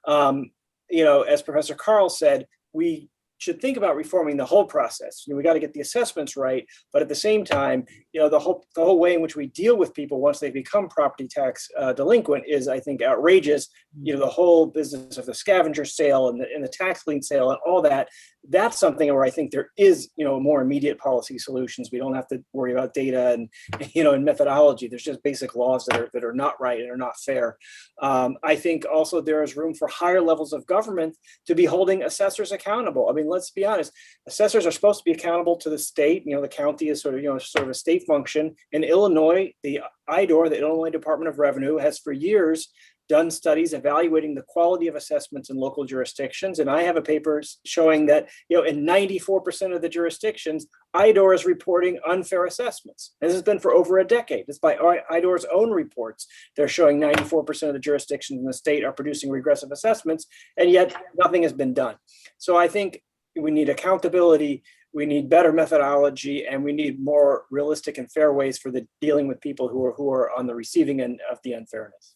As Professor Carl said, we should think about reforming the whole process. We got to get the assessments right, but at the same time, the whole way in which we deal with people once they become property tax delinquent is, I think, outrageous. The whole business of the scavenger sale and the tax lien sale and all that. That's something where I think there is, more immediate policy solutions. We don't have to worry about data and and methodology. There's just basic laws that are not right and are not fair. I think also there is room for higher levels of government to be holding assessors accountable. I mean, let's be honest. Assessors are supposed to be accountable to the state. The county is sort of a state function. In Illinois, the IDOR, the Illinois Department of Revenue, has for years done studies evaluating the quality of assessments in local jurisdictions. And I have a paper showing that, in 94% of the jurisdictions, IDOR is reporting unfair assessments. This has been for over a decade. It's by IDOR's own reports. They're showing 94% of the jurisdictions in the state are producing regressive assessments, and yet nothing has been done. So I think we need accountability, we need better methodology, and we need more realistic and fair ways for dealing with people who are on the receiving end of the unfairness.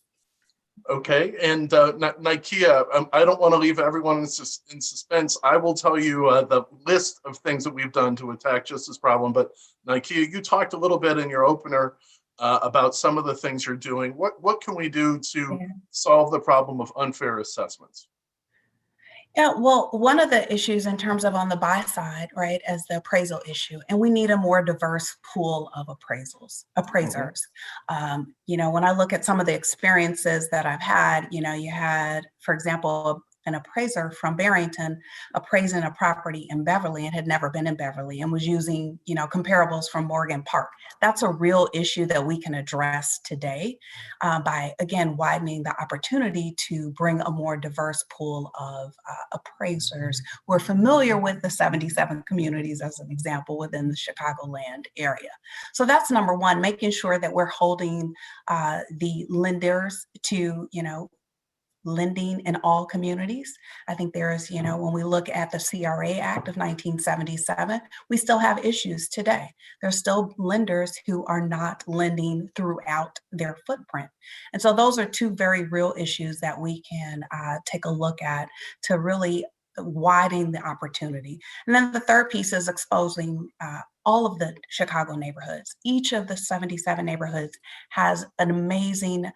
Okay, and Nikea, I don't want to leave everyone in suspense. I will tell you the list of things that we've done to attack just this problem. But Nikea, you talked a little bit in your opener about some of the things you're doing. What can we do to solve the problem of unfair assessments? Yeah, well, one of the issues in terms of on the buy side, right, is the appraisal issue, and we need a more diverse pool of appraisers. When I look at some of the experiences that I've had, you had, for example, an appraiser from Barrington appraising a property in Beverly and had never been in Beverly and was using, comparables from Morgan Park. That's a real issue that we can address today by, again, widening the opportunity to bring a more diverse pool of appraisers who are familiar with the 77 communities, as an example, within the Chicagoland area. So that's number one, making sure that we're holding the lenders to, lending in all communities. I think there is, when we look at the CRA Act of 1977, we still have issues today. There's still lenders who are not lending throughout their footprint. And so those are two very real issues that we can take a look at to really widen the opportunity. And then the third piece is exposing all of the Chicago neighborhoods. Each of the 77 neighborhoods has an amazing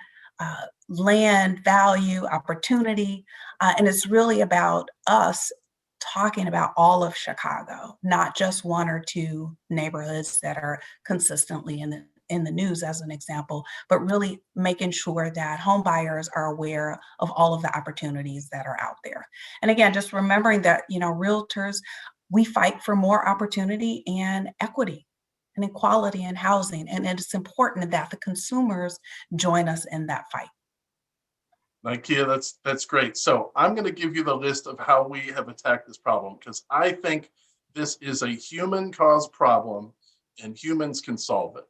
land value, opportunity, and it's really about us talking about all of Chicago, not just one or two neighborhoods that are consistently in the news, as an example, but really making sure that home buyers are aware of all of the opportunities that are out there. And again, just remembering that, realtors, we fight for more opportunity and equity and equality in housing. And it's important that the consumers join us in that fight. Nikea, that's great. So I'm going to give you the list of how we have attacked this problem, because I think this is a human caused problem and humans can solve it.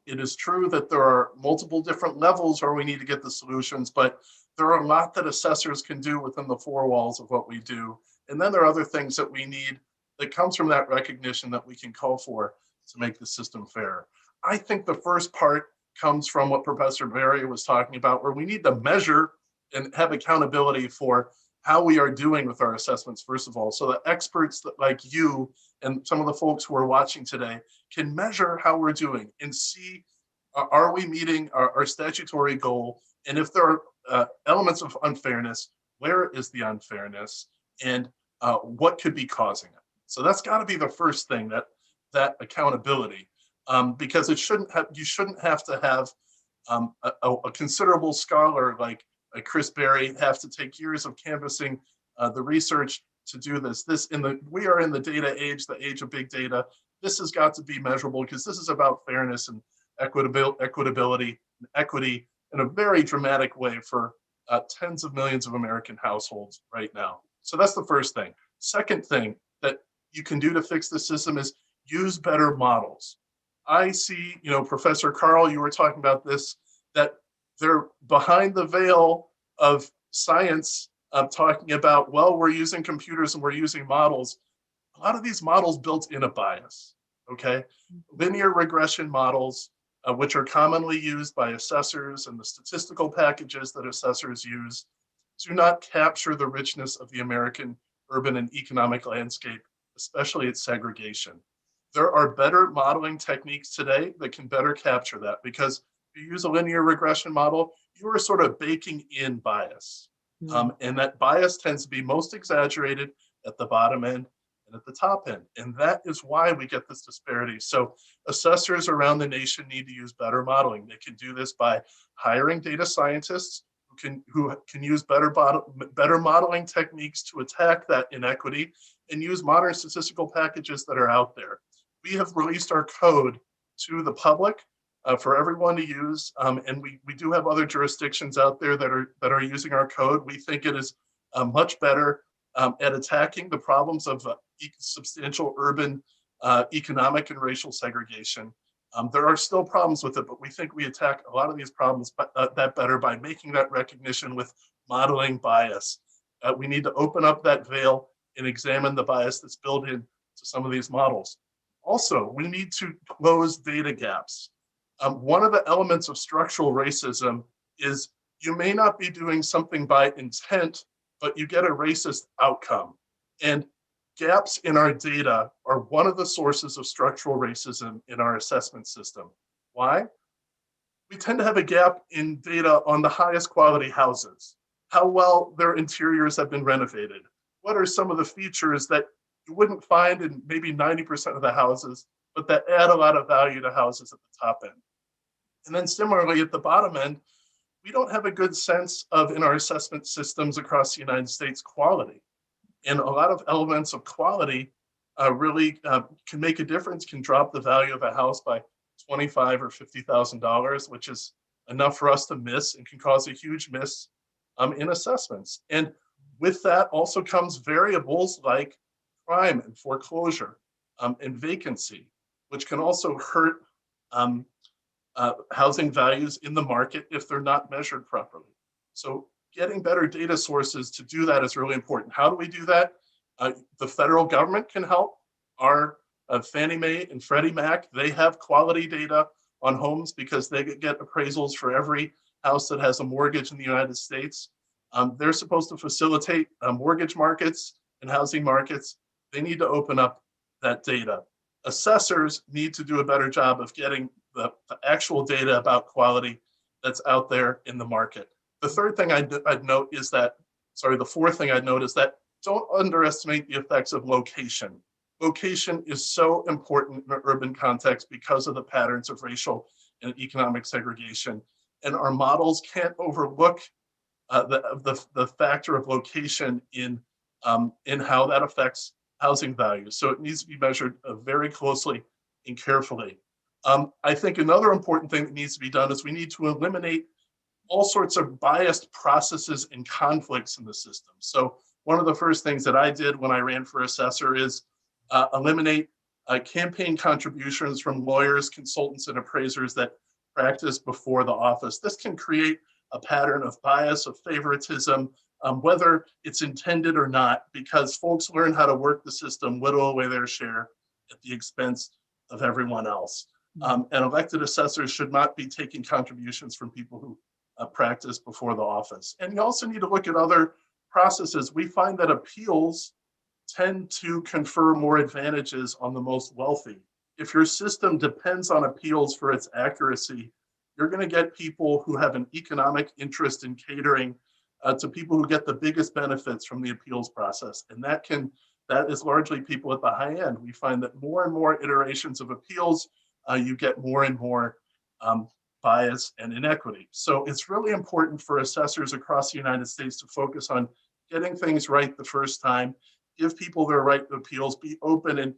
It is true that there are multiple different levels where we need to get the solutions, but there are a lot that assessors can do within the four walls of what we do. And then there are other things that we need that comes from that recognition that we can call for to make the system fair. I think the first part comes from what Professor Berry was talking about, where we need to measure and have accountability for how we are doing with our assessments, first of all, so that experts like you and some of the folks who are watching today can measure how we're doing and see, are we meeting our statutory goal? And if there are elements of unfairness, where is the unfairness, and what could be causing it? So that's got to be the first thing, that accountability, because you shouldn't have to have a considerable scholar like Chris Berry have to take years of canvassing the research to do this. We are in the data age, the age of big data. This has got to be measurable, because this is about fairness and equitability and equity in a very dramatic way for tens of millions of American households right now. So that's the first thing. Second thing that you can do to fix the system is use better models. I see, Professor Carl, you were talking about this, that they're behind the veil of science, talking about, well, we're using computers and we're using models. A lot of these models built in a bias, okay? Linear regression models, which are commonly used by assessors and the statistical packages that assessors use, do not capture the richness of the American urban and economic landscape, especially its segregation. There are better modeling techniques today that can better capture that, because if you use a linear regression model, you are sort of baking in bias. And that bias tends to be most exaggerated at the bottom end and at the top end. And that is why we get this disparity. So assessors around the nation need to use better modeling. They can do this by hiring data scientists who can use better modeling techniques to attack that inequity and use modern statistical packages that are out there. We have released our code to the public for everyone to use, and we do have other jurisdictions out there that are using our code. We think it is much better at attacking the problems of substantial urban economic and racial segregation. There are still problems with it, but we think we attack a lot of these problems that better by making that recognition with modeling bias. We need to open up that veil and examine the bias that's built into some of these models. Also, we need to close data gaps. One of the elements of structural racism is you may not be doing something by intent, but you get a racist outcome. And gaps in our data are one of the sources of structural racism in our assessment system. Why? We tend to have a gap in data on the highest quality houses, how well their interiors have been renovated. What are some of the features that you wouldn't find in maybe 90% of the houses, but that add a lot of value to houses at the top end? And then similarly at the bottom end, we don't have a good sense of, in our assessment systems across the United States, quality. And a lot of elements of quality really can make a difference, can drop the value of a house by $25,000 or $50,000, which is enough for us to miss and can cause a huge miss in assessments. And with that also comes variables like crime and foreclosure and vacancy, which can also hurt housing values in the market if they're not measured properly. So getting better data sources to do that is really important. How do we do that? The federal government can help. Our Fannie Mae and Freddie Mac, they have quality data on homes because they get appraisals for every house that has a mortgage in the United States. They're supposed to facilitate mortgage markets and housing markets. They need to open up that data. Assessors need to do a better job of getting the actual data about quality that's out there in the market. The third thing I'd note is that, the fourth thing I'd note is that don't underestimate the effects of location. Location is so important in an urban context because of the patterns of racial and economic segregation. And our models can't overlook the factor of location in how that affects housing values. So it needs to be measured very closely and carefully. I think another important thing that needs to be done is we need to eliminate all sorts of biased processes and conflicts in the system. So one of the first things that I did when I ran for assessor is eliminate campaign contributions from lawyers, consultants, and appraisers that practice before the office. This can create a pattern of bias, of favoritism, whether it's intended or not, because folks learn how to work the system, whittle away their share at the expense of everyone else. And elected assessors should not be taking contributions from people who practice before the office. And you also need to look at other processes. We find that appeals tend to confer more advantages on the most wealthy. If your system depends on appeals for its accuracy, you're going to get people who have an economic interest in catering to people who get the biggest benefits from the appeals process. And that is largely people at the high end. We find that more and more iterations of appeals, you get more and more bias and inequity. So it's really important for assessors across the United States to focus on getting things right the first time, give people their right to appeals, be open and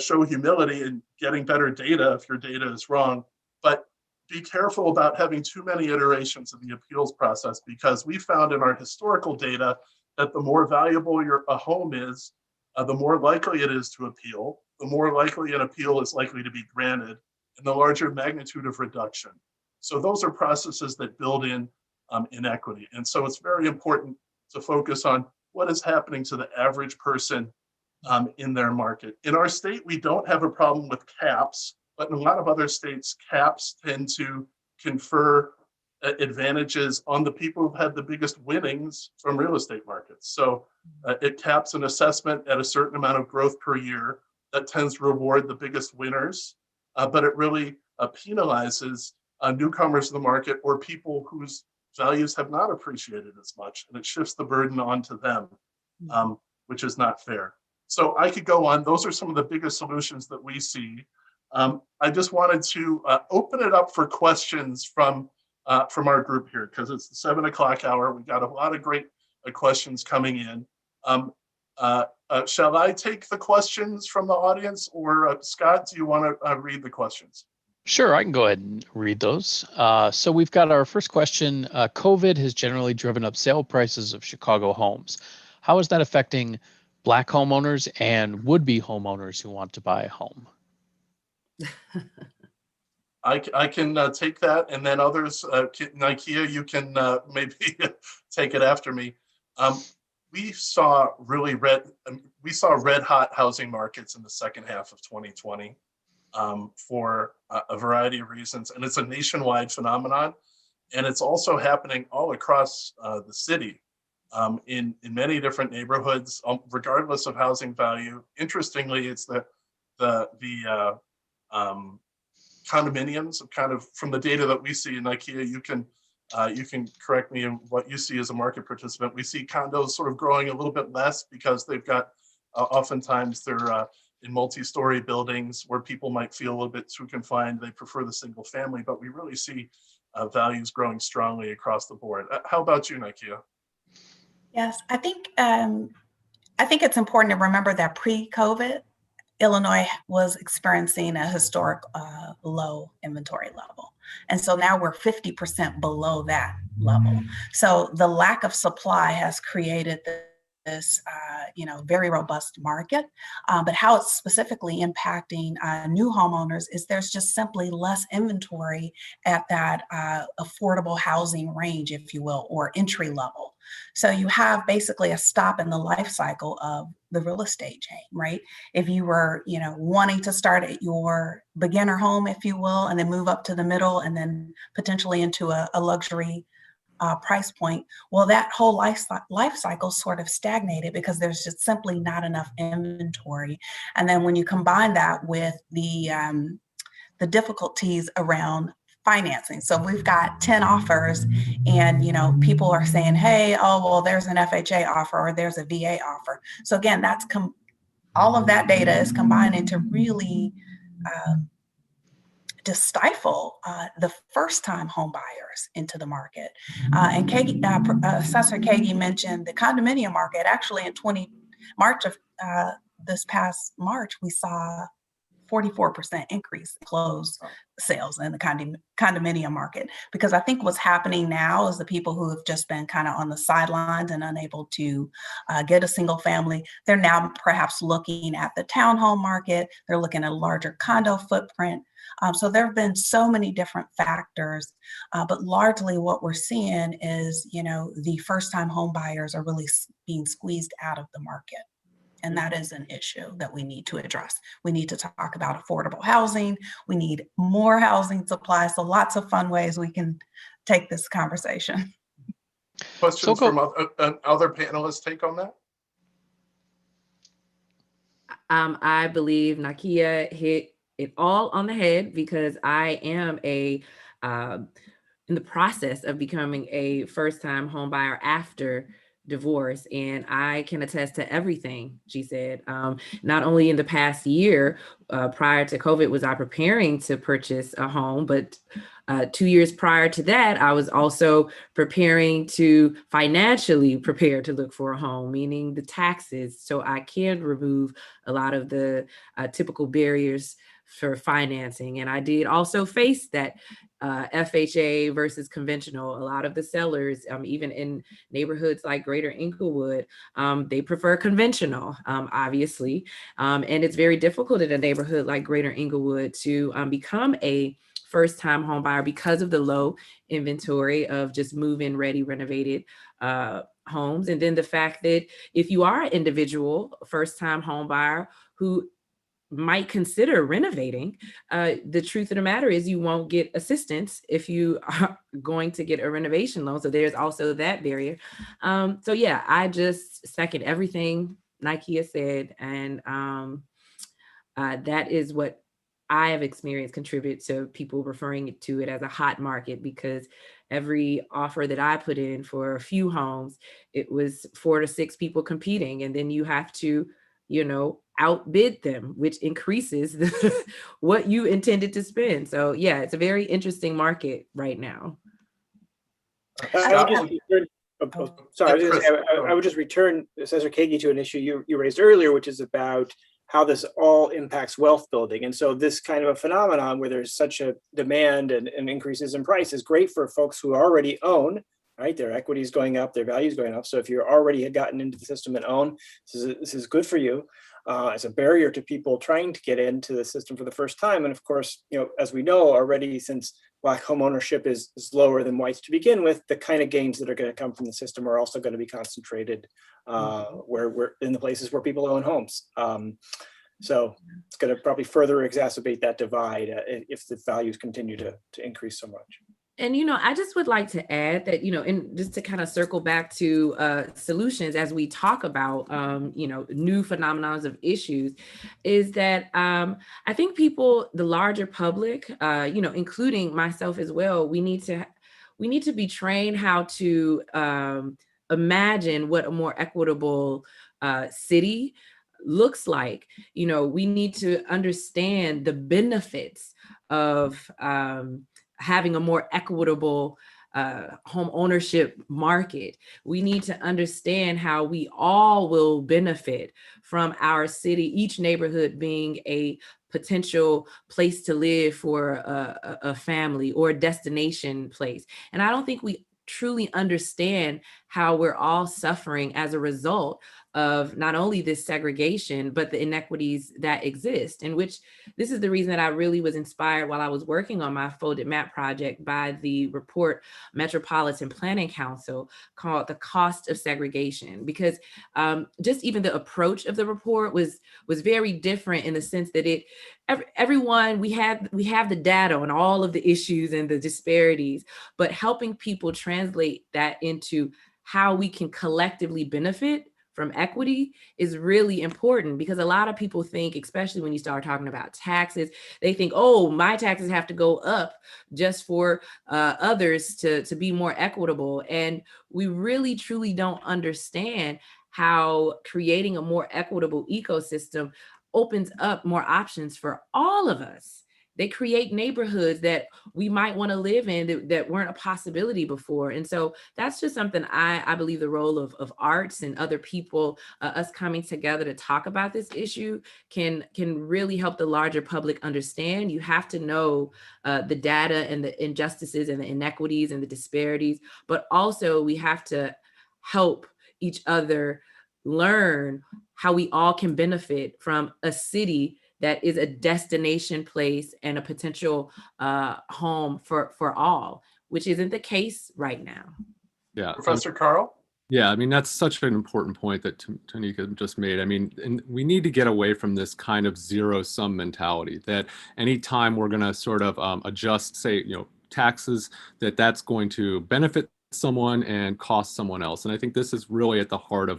show humility in getting better data if your data is wrong, but be careful about having too many iterations of the appeals process, because we found in our historical data that the more valuable a home is, the more likely it is to appeal, the more likely an appeal is likely to be granted, and the larger magnitude of reduction. So those are processes that build in inequity. And so it's very important to focus on what is happening to the average person in their market. In our state, we don't have a problem with caps, but in a lot of other states, caps tend to confer advantages on the people who've had the biggest winnings from real estate markets. So it caps an assessment at a certain amount of growth per year that tends to reward the biggest winners, but it really penalizes newcomers to the market or people whose values have not appreciated as much, and it shifts the burden onto them, which is not fair. So I could go on. Those are some of the biggest solutions that we see. I just wanted to open it up for questions from our group here, because it's the 7 o'clock hour. We got a lot of great questions coming in. Shall I take the questions from the audience, or Scott, do you want to read the questions? Sure, I can go ahead and read those. So we've got our first question. COVID has generally driven up sale prices of Chicago homes. How is that affecting Black homeowners and would-be homeowners who want to buy a home? I can take that, and then others, Nikia, you can maybe take it after me. We saw red hot housing markets in the second half of 2020 for a variety of reasons, and it's a nationwide phenomenon, and it's also happening all across the city in many different neighborhoods, regardless of housing value. Interestingly, it's the condominiums, kind of from the data that we see in IKEA. You can correct me in what you see as a market participant. We see condos sort of growing a little bit less because they've got oftentimes they're in multi-story buildings where people might feel a little bit too confined. They prefer the single family, but we really see values growing strongly across the board. How about you, Nikia? Yes, I think it's important to remember that pre-COVID, Illinois was experiencing a historic low inventory level. And so now we're 50% below that level. So the lack of supply has created this very robust market. But how it's specifically impacting new homeowners is there's just simply less inventory at that affordable housing range, if you will, or entry level. So you have basically a stop in the life cycle of the real estate chain, right? If you were, wanting to start at your beginner home, if you will, and then move up to the middle and then potentially into a luxury price point, well, that whole life cycle sort of stagnated because there's just simply not enough inventory. And then when you combine that with the difficulties around financing. So we've got 10 offers and, people are saying, hey, oh, well, there's an FHA offer or there's a VA offer. So again, that's all of that data is combining to really to stifle the first-time home buyers into the market. And Assessor Kagi mentioned the condominium market. Actually, in March of this past March, we saw 44% increase in closed sales in the condominium market, because I think what's happening now is the people who have just been kind of on the sidelines and unable to get a single family, they're now perhaps looking at the townhome market, they're looking at a larger condo footprint. So there have been so many different factors, but largely what we're seeing is, the first-time home buyers are really being squeezed out of the market. And that is an issue that we need to address. We need to talk about affordable housing. We need more housing supply. So lots of fun ways we can take this conversation. Questions from other panelists take on that? I believe Nakia hit it all on the head, because I am in the process of becoming a first-time home buyer after divorce, and I can attest to everything she said. Not only in the past year prior to COVID was I preparing to purchase a home, but 2 years prior to that, I was also preparing to financially prepare to look for a home, meaning the taxes, so I can remove a lot of the typical barriers for financing. And I did also face that FHA versus conventional. A lot of the sellers, even in neighborhoods like Greater Inglewood, they prefer conventional, obviously. And it's very difficult in a neighborhood like Greater Inglewood to become a first-time home buyer because of the low inventory of just move-in ready renovated homes. And then the fact that if you are an individual first-time home buyer who might consider renovating, the truth of the matter is you won't get assistance if you are going to get a renovation loan. So there's also that barrier. So yeah, I just second everything Nike has said. And that is what I have experienced contribute to people referring to it as a hot market, because every offer that I put in for a few homes, it was 4 to 6 people competing. And then you have to, outbid them, which increases what you intended to spend. So yeah, it's a very interesting market right now. I would just return, sorry, I was Yeah, gonna say, Chris, I would just return Assessor Kagi to an issue you raised earlier, which is about how this all impacts wealth building. And so this kind of a phenomenon where there's such a demand and increases in price is great for folks who already own, right? Their equity is going up, their value is going up. So if you're already had gotten into the system and own, this is good for you. As a barrier to people trying to get into the system for the first time. And of course, as we know already, since Black home ownership is lower than whites to begin with, the kind of gains that are going to come from the system are also going to be concentrated where we're in the places where people own homes. So it's going to probably further exacerbate that divide if the values continue to increase so much. And, I just would like to add that, and just to kind of circle back to solutions as we talk about, new phenomena of issues, is that I think people, the larger public, including myself as well, we need to be trained how to imagine what a more equitable city looks like. We need to understand the benefits of having a more equitable home ownership market. We need to understand how we all will benefit from our city, each neighborhood being a potential place to live for a family or a destination place. And I don't think we truly understand how we're all suffering as a result of not only this segregation, but the inequities that exist, in which this is the reason that I really was inspired while I was working on my folded map project by the report Metropolitan Planning Council called The Cost of Segregation, because just even the approach of the report was very different in the sense that everyone, we have the data on all of the issues and the disparities, but helping people translate that into how we can collectively benefit from equity is really important, because a lot of people think, especially when you start talking about taxes, they think, oh, my taxes have to go up just for others to be more equitable. And we really, truly don't understand how creating a more equitable ecosystem opens up more options for all of us. They create neighborhoods that we might want to live in that weren't a possibility before. And so that's just something I believe the role of arts and other people, us coming together to talk about this issue can really help the larger public understand. You have to know the data and the injustices and the inequities and the disparities, but also we have to help each other learn how we all can benefit from a city that is a destination place and a potential home for all, which isn't the case right now. Yeah. Professor Carl? Yeah, I mean, that's such an important point that Tanika just made. I mean, and we need to get away from this kind of zero-sum mentality that anytime we're going to sort of adjust, say, taxes, that's going to benefit someone and cost someone else. And I think this is really at the heart of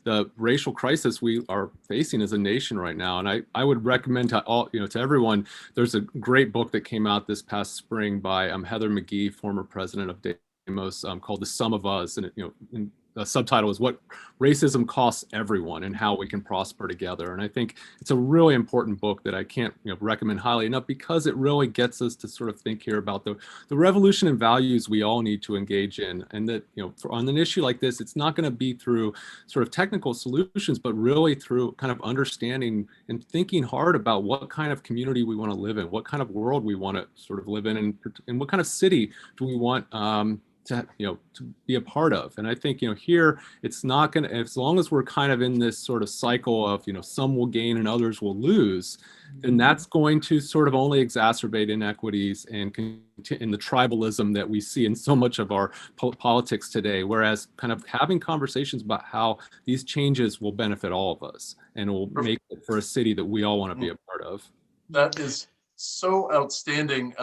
the racial crisis we are facing as a nation right now. And I would recommend to all, to everyone, there's a great book that came out this past spring by Heather McGhee, former president of Demos, called The Sum of Us. And the subtitle is What Racism Costs Everyone and How We Can Prosper Together. And I think it's a really important book that I can't recommend highly enough, because it really gets us to sort of think here about the revolution and values we all need to engage in. And that, on an issue like this, it's not going to be through sort of technical solutions, but really through kind of understanding and thinking hard about what kind of community we want to live in, what kind of world we want to sort of live in, and what kind of city do we want to be a part of. And I think, here it's not going to, as long as we're kind of in this sort of cycle of, some will gain and others will lose, then that's going to sort of only exacerbate inequities and in the tribalism that we see in so much of our politics today. Whereas kind of having conversations about how these changes will benefit all of us and will make it for a city that we all want to be a part of. That is so outstanding.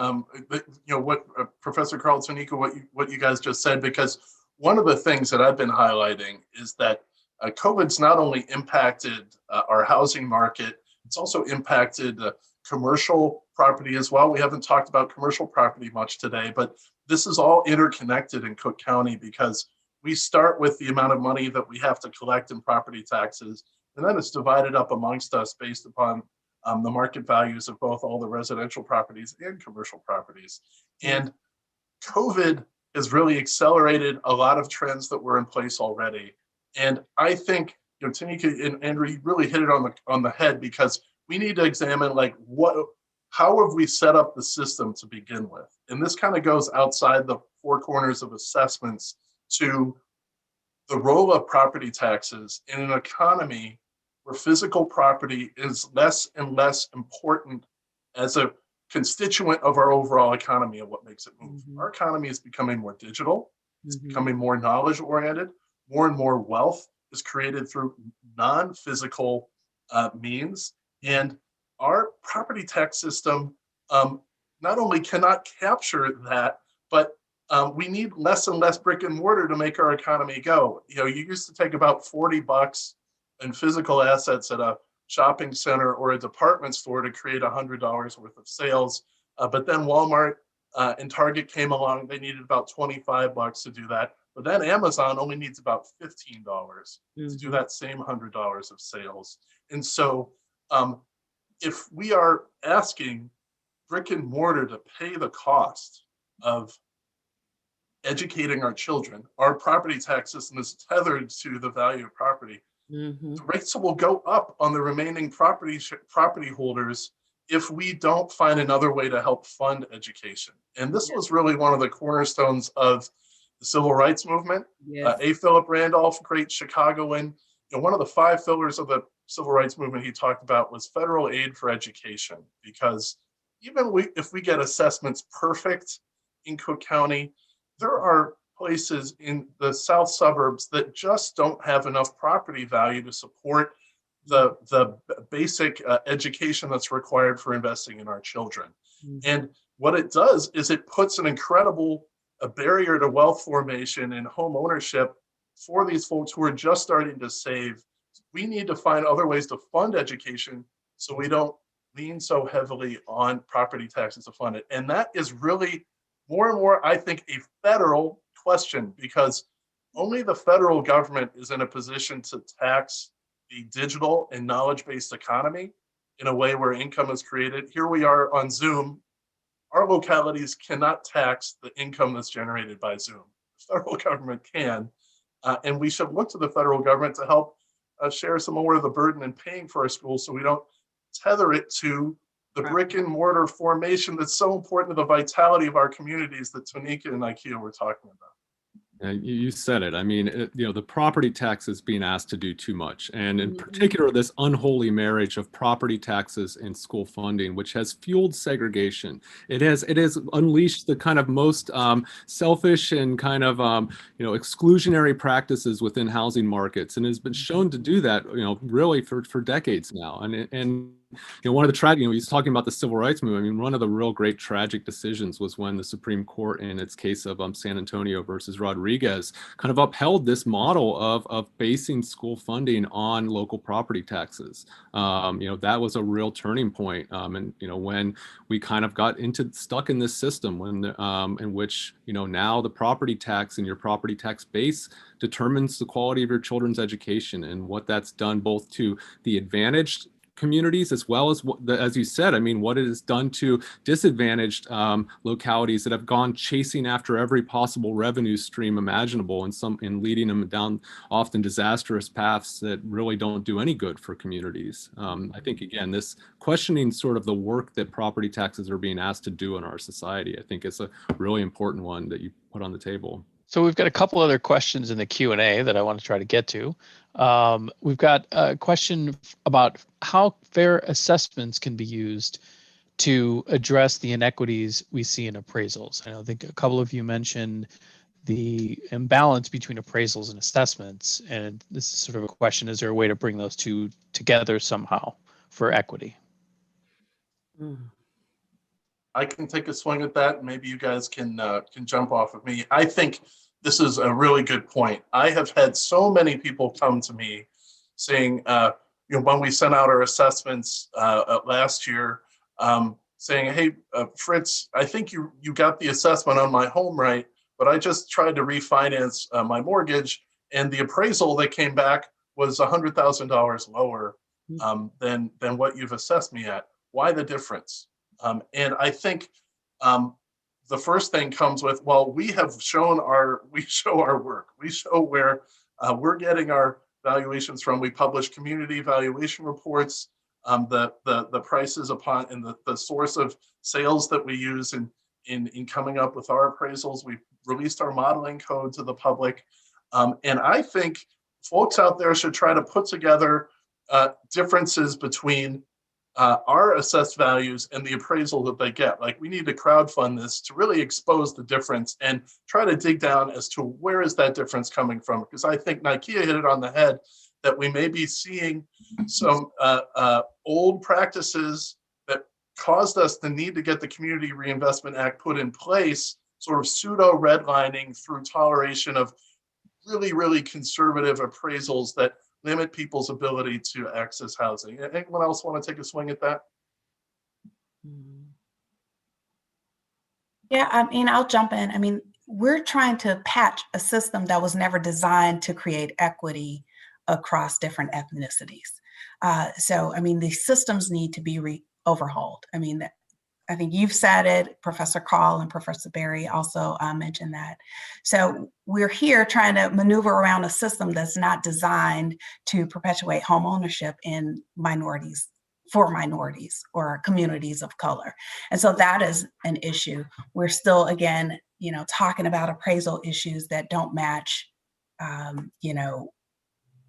What Professor Carlton, Nico, what you guys just said, because one of the things that I've been highlighting is that COVID's not only impacted our housing market, it's also impacted commercial property as well. We haven't talked about commercial property much today, but this is all interconnected in Cook County because we start with the amount of money that we have to collect in property taxes, and then it's divided up amongst us based upon the market values of both all the residential properties and commercial properties. And COVID has really accelerated a lot of trends that were in place already. And I think, Tanika and Andrew, you really hit it on the head, because we need to examine how have we set up the system to begin with? And this kind of goes outside the four corners of assessments to the role of property taxes in an economy where physical property is less and less important as a constituent of our overall economy and what makes it move. Our economy is becoming more digital, it's becoming more knowledge oriented, more and more wealth is created through non-physical means. And our property tax system not only cannot capture that, but we need less and less brick and mortar to make our economy go. You used to take about $40 in physical assets at a shopping center or a department store to create $100 worth of sales. But then Walmart and Target came along, they needed about $25 to do that. But then Amazon only needs about $15 to do that same $100 of sales. And so if we are asking brick and mortar to pay the cost of educating our children, our property tax system is tethered to the value of property. The rates will go up on the remaining property holders if we don't find another way to help fund education. And this was really one of the cornerstones of the civil rights movement. A. Philip Randolph, great Chicagoan, one of the 5 pillars of the civil rights movement he talked about was federal aid for education, because even if we get assessments perfect in Cook County, there are places in the south suburbs that just don't have enough property value to support the basic education that's required for investing in our children. And what it does is it puts an incredible barrier to wealth formation and home ownership for these folks who are just starting to save. We need to find other ways to fund education so we don't lean so heavily on property taxes to fund it. And that is really more and more, I think, a federal question, because only the federal government is in a position to tax the digital and knowledge-based economy in a way where income is created. Here we are on Zoom. Our localities cannot tax the income that's generated by Zoom. The federal government can, and we should look to the federal government to help share some more of the burden in paying for our schools so we don't tether it to the brick and mortar formation that's so important to the vitality of our communities that Tanika and Ikea were talking about. You said it. I mean, the property tax is being asked to do too much. And in particular, this unholy marriage of property taxes and school funding, which has fueled segregation. It has unleashed the kind of most selfish and kind of, exclusionary practices within housing markets, and has been shown to do that, really for decades now. And one of the tragic, he's talking about the civil rights movement. I mean, one of the real great tragic decisions was when the Supreme Court, in its case of San Antonio versus Rodriguez, kind of upheld this model of basing school funding on local property taxes. That was a real turning point. And when we kind of got stuck in this system, in which now the property tax and your property tax base determines the quality of your children's education, and what that's done both to the advantaged communities, as well as as you said, I mean, what it has done to disadvantaged localities that have gone chasing after every possible revenue stream imaginable, and leading them down often disastrous paths that really don't do any good for communities. I think, again, this questioning sort of the work that property taxes are being asked to do in our society, I think is a really important one that you put on the table. So we've got a couple other questions in the Q&A that I want to try to get to. We've got a question about how fair assessments can be used to address the inequities we see in appraisals. I think a couple of you mentioned the imbalance between appraisals and assessments. And this is sort of a question, is there a way to bring those two together somehow for equity? I can take a swing at that. Maybe you guys can jump off of me. I think this is a really good point. I have had so many people come to me saying, when we sent out our assessments last year, saying, hey, Fritz, I think you got the assessment on my home right, but I just tried to refinance my mortgage, and the appraisal that came back was $100,000 lower than what you've assessed me at. Why the difference? And I think the first thing comes with, well, we show our work. We show where we're getting our valuations from. We publish community evaluation reports, the prices upon and the source of sales that we use in coming up with our appraisals. We've released our modeling code to the public. And I think folks out there should try to put together differences between our assessed values and the appraisal that they get. Like, we need to crowdfund this to really expose the difference and try to dig down as to where is that difference coming from. Because I think Nikea hit it on the head that we may be seeing some old practices that caused us the need to get the Community Reinvestment Act put in place, sort of pseudo redlining through toleration of really, really conservative appraisals that limit people's ability to access housing. Anyone else want to take a swing at that? Yeah, I'll jump in. I mean, we're trying to patch a system that was never designed to create equity across different ethnicities. So, I mean, these systems need to be overhauled. I mean, I think you've said it, Professor Call and Professor Berry also mentioned that. So we're here trying to maneuver around a system that's not designed to perpetuate home ownership in minorities, for minorities or communities of color. And so that is an issue. We're still, again, talking about appraisal issues that don't match,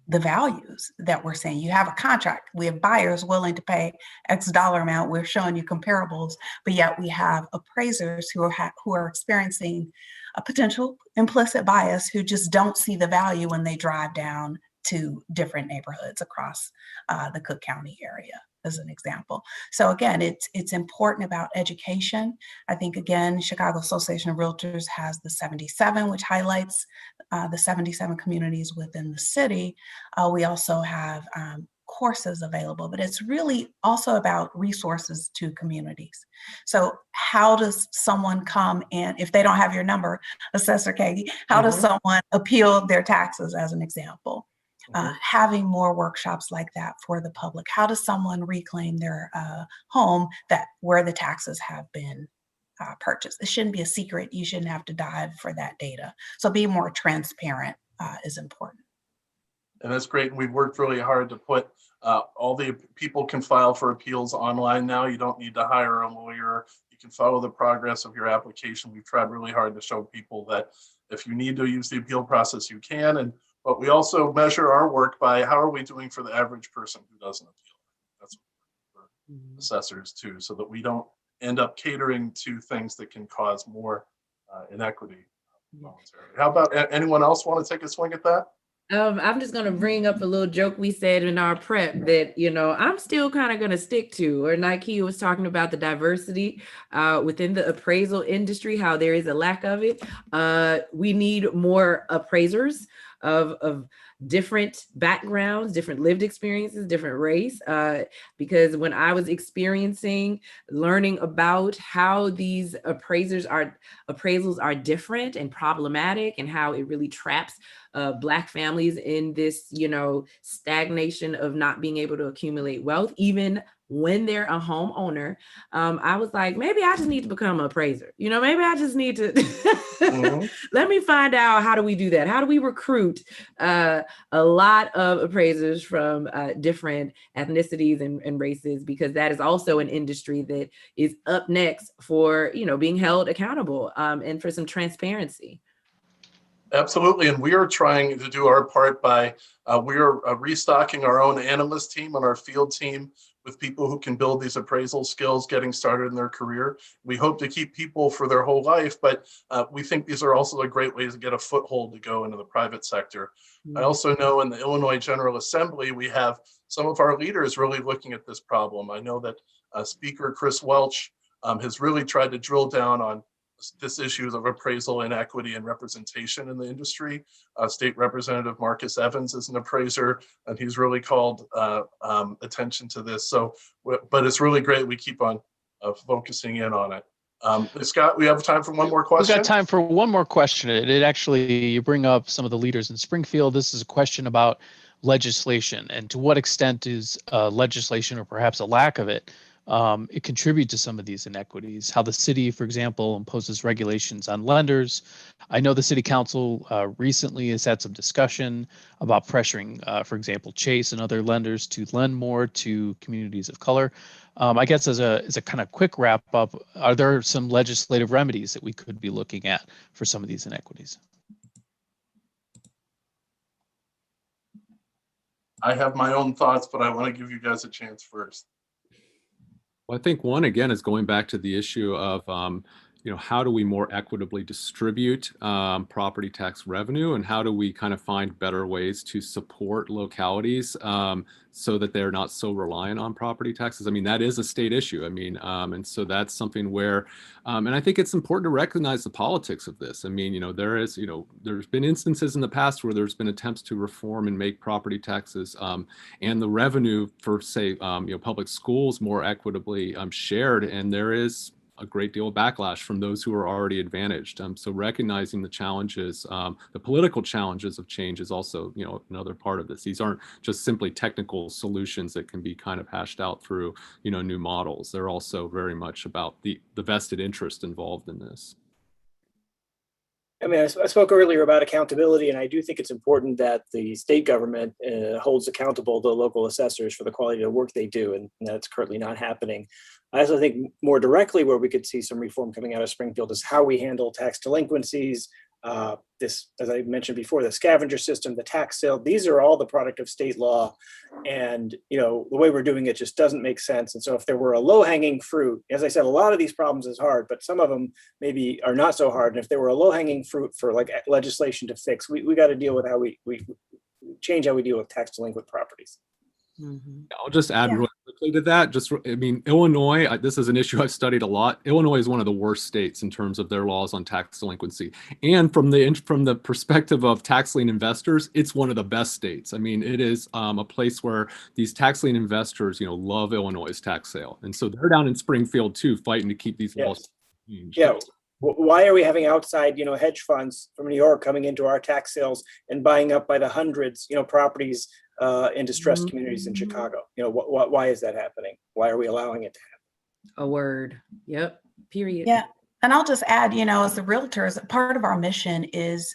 the values that we're saying. You have a contract. We have buyers willing to pay X dollar amount. We're showing you comparables, but yet we have appraisers who are experiencing a potential implicit bias, who just don't see the value when they drive down to different neighborhoods across the Cook County area, as an example. So again, it's important about education. I think, again, Chicago Association of Realtors has the 77, which highlights the 77 communities within the city. We also have courses available, but it's really also about resources to communities. So how does someone come and, if they don't have your number, Assessor Kagi, how does someone appeal their taxes, as an example? Having more workshops like that for the public. How does someone reclaim their home where the taxes have been purchased? It shouldn't be a secret. You shouldn't have to dive for that data. So being more transparent is important. And that's great. And we've worked really hard to put all the people can file for appeals online now. You don't need to hire a lawyer. You can follow the progress of your application. We've tried really hard to show people that if you need to use the appeal process, you can. But we also measure our work by how are we doing for the average person who doesn't appeal. That's what for assessors too, so that we don't end up catering to things that can cause more inequity voluntarily. How about anyone else want to take a swing at that? I'm just going to bring up a little joke we said in our prep that, I'm still kind of going to stick to, or Nikea was talking about the diversity within the appraisal industry, how there is a lack of it. We need more appraisers. of different backgrounds, different lived experiences, different race. Because when I was learning about how these appraisals are different and problematic, and how it really traps Black families in this, stagnation of not being able to accumulate wealth, even when they're a homeowner, I was like, maybe I just need to become an appraiser. Maybe I just need to let me find out, how do we do that? How do we recruit a lot of appraisers from different ethnicities and races? Because that is also an industry that is up next for, being held accountable and for some transparency. Absolutely, and we are trying to do our part by we are restocking our own analyst team and our field team with people who can build these appraisal skills getting started in their career. We hope to keep people for their whole life, but we think these are also a great way to get a foothold to go into the private sector. I also know in the Illinois General Assembly, we have some of our leaders really looking at this problem. I know that Speaker Chris Welch has really tried to drill down on this issue of appraisal inequity and representation in the industry. State Representative Marcus Evans is an appraiser, and he's really called attention to this. So, but it's really great we keep on focusing in on it. Scott, we have time for one more question. We've got time for one more question. It actually, you bring up some of the leaders in Springfield. This is a question about legislation, and to what extent is legislation, or perhaps a lack of it, it contribute to some of these inequities. How the city, for example, imposes regulations on lenders. I know the city council recently has had some discussion about pressuring, for example, Chase and other lenders to lend more to communities of color. I guess as a kind of quick wrap up, are there some legislative remedies that we could be looking at for some of these inequities? I have my own thoughts, but I want to give you guys a chance first. Well, I think one, again, is going back to the issue of, how do we more equitably distribute property tax revenue, and how do we kind of find better ways to support localities so that they're not so reliant on property taxes? I mean, that is a state issue. I mean, and so that's something where, and I think it's important to recognize the politics of this. I mean, there's been instances in the past where there's been attempts to reform and make property taxes and the revenue for, say, public schools more equitably shared, and there is a great deal of backlash from those who are already advantaged. So recognizing the challenges, the political challenges of change is also, another part of this. These aren't just simply technical solutions that can be kind of hashed out through, new models. They're also very much about the vested interest involved in this. I mean, I spoke earlier about accountability, and I do think it's important that the state government holds accountable the local assessors for the quality of the work they do, and that's currently not happening. I also think more directly where we could see some reform coming out of Springfield is how we handle tax delinquencies. This, as I mentioned before, the scavenger system, the tax sale, these are all the product of state law. And, the way we're doing it just doesn't make sense. And so if there were a low-hanging fruit, as I said, a lot of these problems is hard, but some of them maybe are not so hard. And if there were a low-hanging fruit for like legislation to fix, we got to deal with how we change how we deal with tax delinquent properties. I'll just add really quickly to that. Illinois, this is an issue I've studied a lot. Illinois is one of the worst states in terms of their laws on tax delinquency. And from the perspective of tax lien investors, it's one of the best states. I mean, it is a place where these tax lien investors, love Illinois' tax sale. And so they're down in Springfield too, fighting to keep these laws changed. Yeah. Why are we having outside, hedge funds from New York coming into our tax sales and buying up by the hundreds, properties in distressed communities in Chicago? Why is that happening? Why are we allowing it to happen? A word. Yep. Period. Yeah. And I'll just add, as the realtors, part of our mission is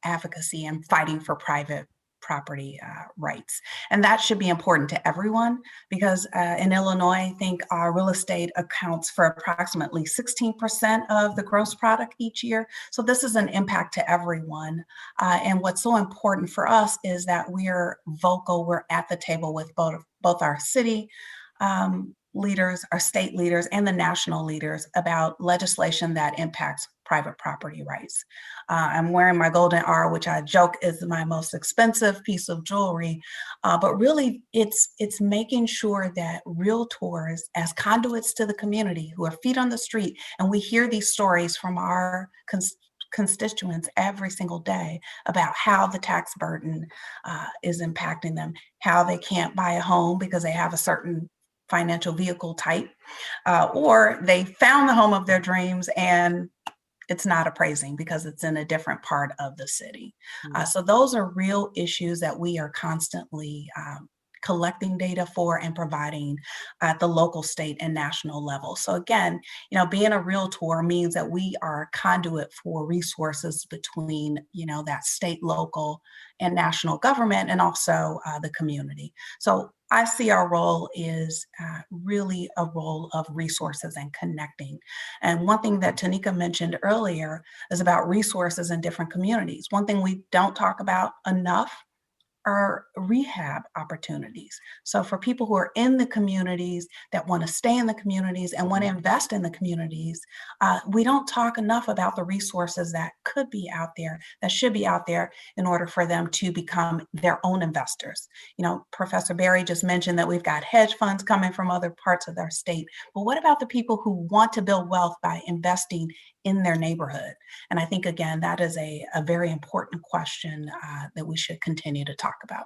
advocacy and fighting for private property rights. And that should be important to everyone because in Illinois, I think our real estate accounts for approximately 16% of the gross product each year. So this is an impact to everyone. And what's so important for us is that we're vocal, we're at the table with both our city leaders, our state leaders, and the national leaders about legislation that impacts private property rights. I'm wearing my golden R, which I joke is my most expensive piece of jewelry, but really it's making sure that realtors, as conduits to the community who are feet on the street, and we hear these stories from our constituents every single day about how the tax burden is impacting them, how they can't buy a home because they have a certain financial vehicle type, or they found the home of their dreams and it's not appraising because it's in a different part of the city. So those are real issues that we are constantly collecting data for and providing at the local, state, and national level. So again, being a realtor means that we are a conduit for resources between, that state, local, and national government, and also the community. So I see our role is really a role of resources and connecting. And one thing that Tanika mentioned earlier is about resources in different communities. One thing we don't talk about enough are rehab opportunities. So for people who are in the communities that want to stay in the communities and want to invest in the communities, we don't talk enough about the resources that could be out there, that should be out there in order for them to become their own investors. Professor Berry just mentioned that we've got hedge funds coming from other parts of our state, but what about the people who want to build wealth by investing in their neighborhood? And I think, again, that is a very important question that we should continue to talk about.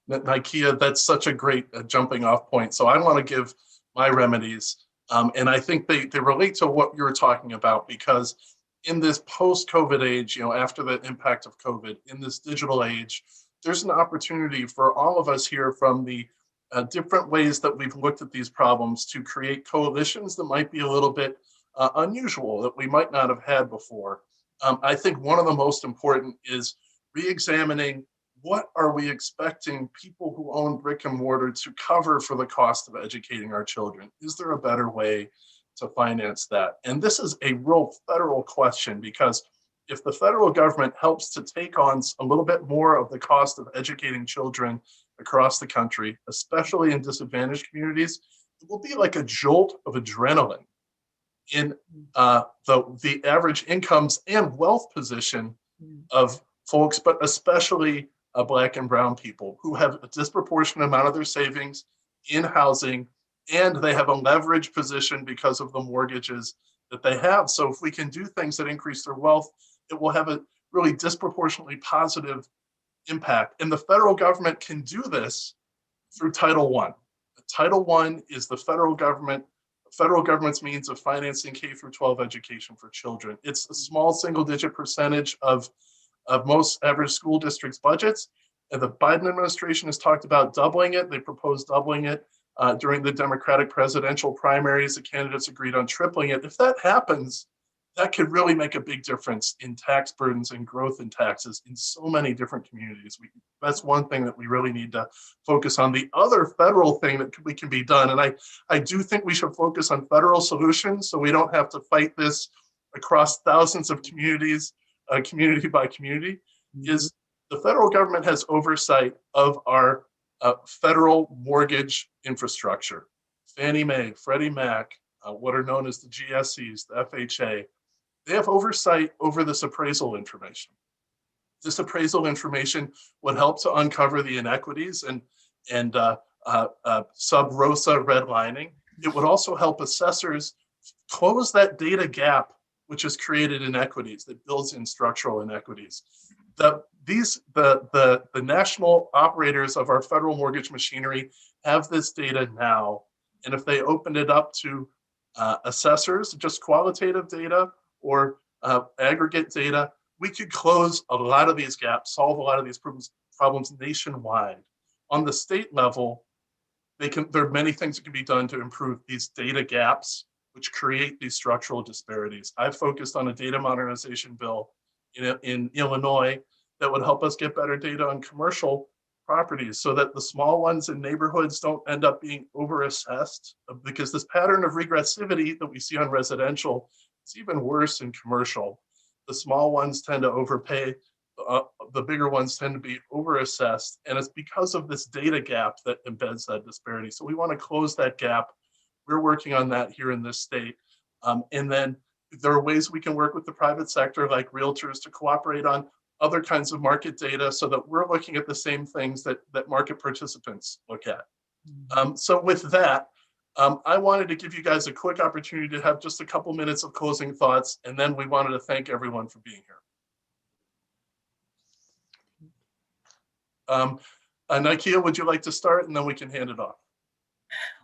Nikea, that's such a great jumping off point. So I want to give my remedies, and I think they relate to what you were talking about, because in this post-COVID age, after the impact of COVID, in this digital age, there's an opportunity for all of us here from the different ways that we've looked at these problems to create coalitions that might be a little bit unusual, that we might not have had before. I think one of the most important is re-examining what are we expecting people who own brick and mortar to cover for the cost of educating our children? Is there a better way to finance that? And this is a real federal question, because if the federal government helps to take on a little bit more of the cost of educating children across the country, especially in disadvantaged communities, it will be like a jolt of adrenaline in the average incomes and wealth position of folks, but especially Black and Brown people who have a disproportionate amount of their savings in housing, and they have a leverage position because of the mortgages that they have. So if we can do things that increase their wealth, it will have a really disproportionately positive impact. And the federal government can do this through Title I. Title I is the federal government's means of financing K through 12 education for children. It's a small single-digit percentage of most average school districts' budgets. And the Biden administration has talked about doubling it. They proposed doubling it during the Democratic presidential primaries. The candidates agreed on tripling it. If that happens, that could really make a big difference in tax burdens and growth in taxes in so many different communities. That's one thing that we really need to focus on. The other federal thing that we can be done, and I do think we should focus on federal solutions so we don't have to fight this across thousands of communities, community by community, is the federal government has oversight of our federal mortgage infrastructure. Fannie Mae, Freddie Mac, what are known as the GSEs, the FHA, they have oversight over this appraisal information. This appraisal information would help to uncover the inequities and sub rosa redlining. It would also help assessors close that data gap which has created inequities, that builds in structural inequities. The national operators of our federal mortgage machinery have this data now, and if they opened it up to assessors, just qualitative data or aggregate data, we could close a lot of these gaps, solve a lot of these problems nationwide. On the state level, there are many things that can be done to improve these data gaps, which create these structural disparities. I've focused on a data modernization bill in Illinois that would help us get better data on commercial properties so that the small ones in neighborhoods don't end up being overassessed, because this pattern of regressivity that we see on residential is even worse in commercial. The small ones tend to overpay, the bigger ones tend to be overassessed, and it's because of this data gap that embeds that disparity. So we want to close that gap. We're working on that here in this state. And then there are ways we can work with the private sector, like realtors, to cooperate on other kinds of market data so that we're looking at the same things that market participants look at. So with that, I wanted to give you guys a quick opportunity to have just a couple minutes of closing thoughts, and then we wanted to thank everyone for being here. Nikia, would you like to start, and then we can hand it off?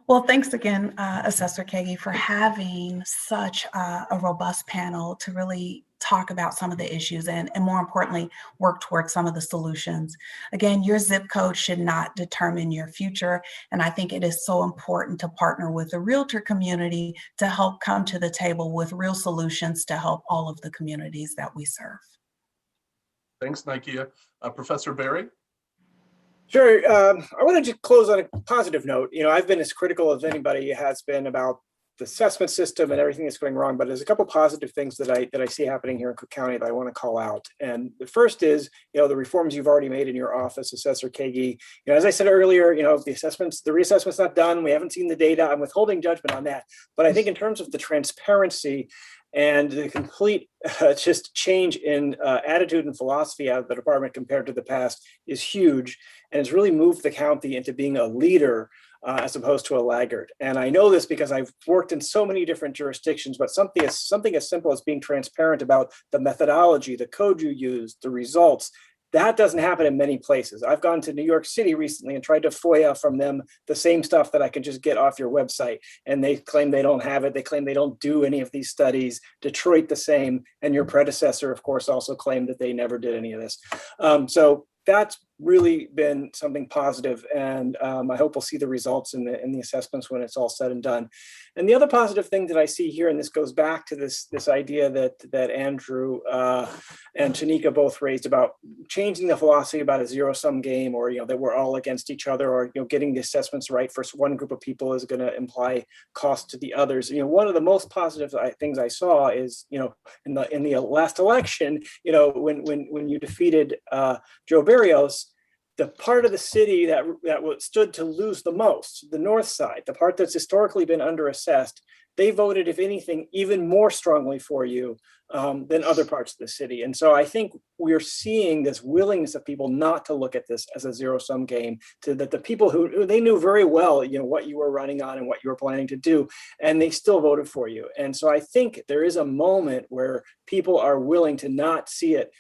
Well, thanks again, Assessor Kagi, for having such a robust panel to really talk about some of the issues and more importantly, work towards some of the solutions. Again, your zip code should not determine your future. And I think it is so important to partner with the realtor community to help come to the table with real solutions to help all of the communities that we serve. Thanks, Nikia. Professor Berry? Sure. I want to just close on a positive note. I've been as critical as anybody has been about the assessment system and everything that's going wrong, but there's a couple positive things that I see happening here in Cook County that I want to call out. And the first is, the reforms you've already made in your office, Assessor Kagi. As I said earlier, the reassessment's not done. We haven't seen the data. I'm withholding judgment on that. But I think in terms of the transparency and the complete just change in attitude and philosophy out of the department compared to the past is huge. And it's really moved the county into being a leader as opposed to a laggard. And I know this because I've worked in so many different jurisdictions, but something as simple as being transparent about the methodology, the code you use, the results, that doesn't happen in many places. I've gone to New York City recently and tried to FOIA from them the same stuff that I can just get off your website. And they claim they don't have it. They claim they don't do any of these studies. Detroit, the same. And your predecessor, of course, also claimed that they never did any of this. So that's really been something positive, and I hope we'll see the results in the assessments when it's all said and done. And the other positive thing that I see here, and this goes back to this idea that Andrew and Tanika both raised about changing the philosophy about a zero-sum game, or that we're all against each other, or getting the assessments right for one group of people is going to imply cost to the others. One of the most positive things I saw is in the last election, when you defeated Joe Barrios, the part of the city that stood to lose the most, the north side, the part that's historically been underassessed, they voted, if anything, even more strongly for you than other parts of the city. And so I think we're seeing this willingness of people not to look at this as a zero-sum game, to that the people who they knew very well, what you were running on and what you were planning to do, and they still voted for you. And so I think there is a moment where people are willing to not see it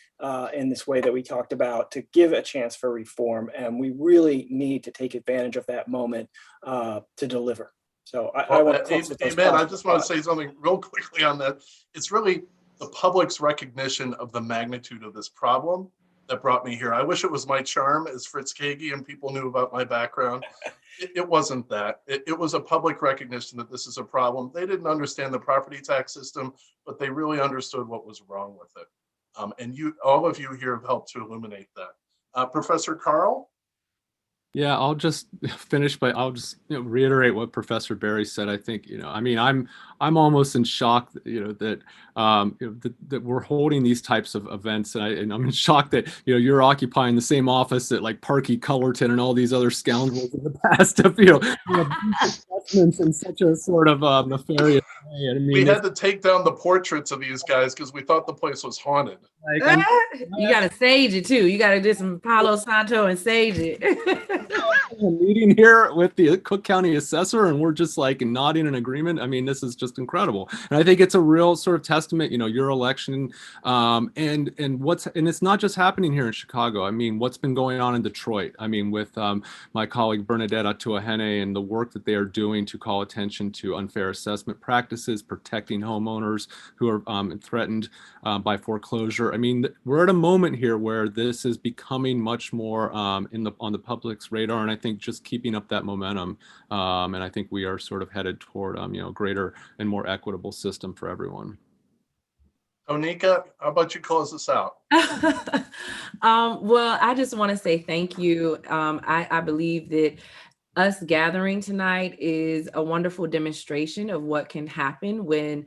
in this way that we talked about, to give a chance for reform. And we really need to take advantage of that moment to deliver. So I want to amen. I just want to say something real quickly on that. It's really the public's recognition of the magnitude of this problem that brought me here. I wish it was my charm as Fritz Kagi and people knew about my background. It wasn't that. It was a public recognition that this is a problem. They didn't understand the property tax system, but they really understood what was wrong with it. And all of you here have helped to illuminate that. Professor Carl? Yeah, I'll just finish by reiterate what Professor Berry said. I think I'm almost in shock that that we're holding these types of events, and I'm in shock that you're occupying the same office that like Parkey Cullerton and all these other scoundrels in the past have investments in such a sort of nefarious way. I mean, we had to take down the portraits of these guys because we thought the place was haunted. You got to sage it too. You got to do some Palo Santo and sage it. A meeting here with the Cook County Assessor, and we're just like nodding in agreement. I mean, this is just incredible, and I think it's a real sort of testament, your election, and it's not just happening here in Chicago. I mean, what's been going on in Detroit? I mean, with my colleague Bernadette Atuahene and the work that they are doing to call attention to unfair assessment practices, protecting homeowners who are threatened by foreclosure. I mean, we're at a moment here where this is becoming much more on the public's radar, and I think just keeping up that momentum, and I think we are sort of headed toward greater and more equitable system for everyone. Onika, how about you close this out? Well, I just want to say thank you. I believe that us gathering tonight is a wonderful demonstration of what can happen when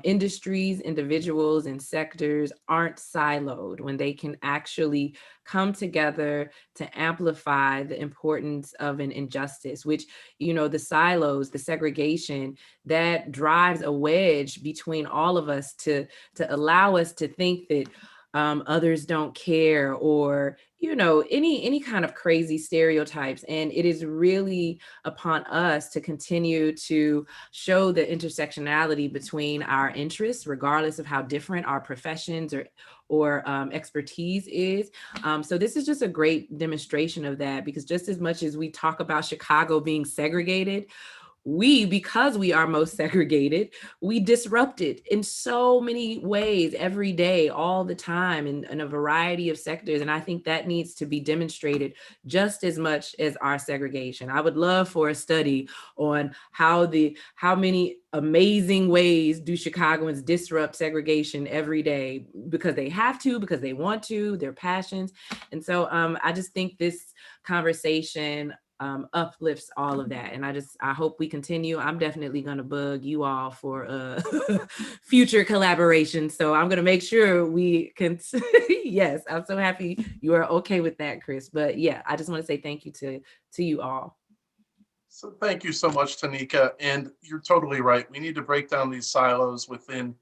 industries, individuals, and sectors aren't siloed, when they can actually come together to amplify the importance of an injustice, which, the silos, the segregation, that drives a wedge between all of us to allow us to think that others don't care, or, any kind of crazy stereotypes. And it is really upon us to continue to show the intersectionality between our interests, regardless of how different our professions or expertise is. So this is just a great demonstration of that, because just as much as we talk about Chicago being segregated, because we are most segregated, we disrupt it in so many ways every day, all the time, in a variety of sectors. And I think that needs to be demonstrated just as much as our segregation. I would love for a study on how many amazing ways do Chicagoans disrupt segregation every day, because they have to, because they want to, their passions. And so I just think this conversation uplifts all of that. And I hope we continue. I'm definitely going to bug you all for future collaboration. So I'm going to make sure we can. Yes, I'm so happy you are okay with that, Chris. But yeah, I just want to say thank you to you all. So thank you so much, Tanika. And you're totally right. We need to break down these silos within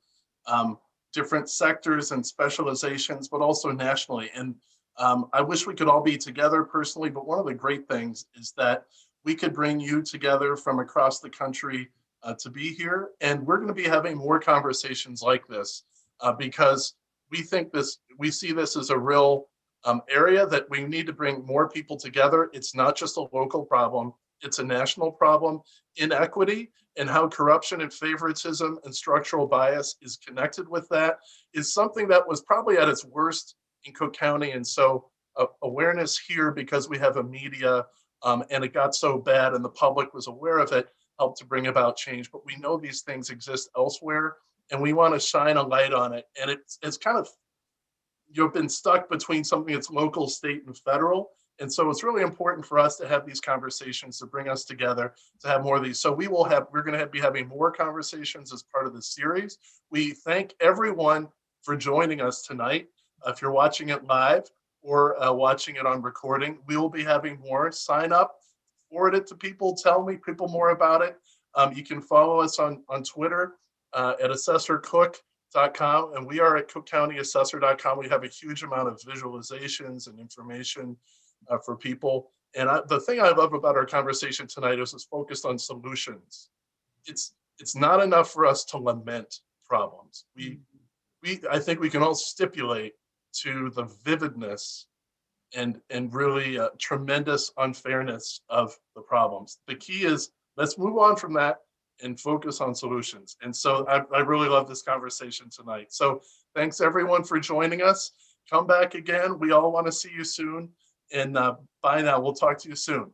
different sectors and specializations, but also nationally. And I wish we could all be together personally, but one of the great things is that we could bring you together from across the country to be here. And we're going to be having more conversations like this because we see this as a real area that we need to bring more people together. It's not just a local problem. It's a national problem. Inequity and how corruption and favoritism and structural bias is connected with that is something that was probably at its worst in Cook County. And so awareness here, because we have a media and it got so bad and the public was aware of it, helped to bring about change. But we know these things exist elsewhere and we want to shine a light on it. And it's kind of, you've been stuck between something that's local, state, and federal. And so it's really important for us to have these conversations, to bring us together, to have more of these. So we're going to be having more conversations as part of the series. We thank everyone for joining us tonight. If you're watching it live or watching it on recording, we will be having more. Sign up, forward it to people, tell people more about it. You can follow us on Twitter at assessorcook.com, and we are at cookcountyassessor.com. We have a huge amount of visualizations and information for people. And the thing I love about our conversation tonight is it's focused on solutions. It's not enough for us to lament problems. I think we can all stipulate to the vividness and really tremendous unfairness of the problems. The key is let's move on from that and focus on solutions. And so I really love this conversation tonight. So thanks everyone for joining us. Come back again. We all want to see you soon. And bye now. We'll talk to you soon.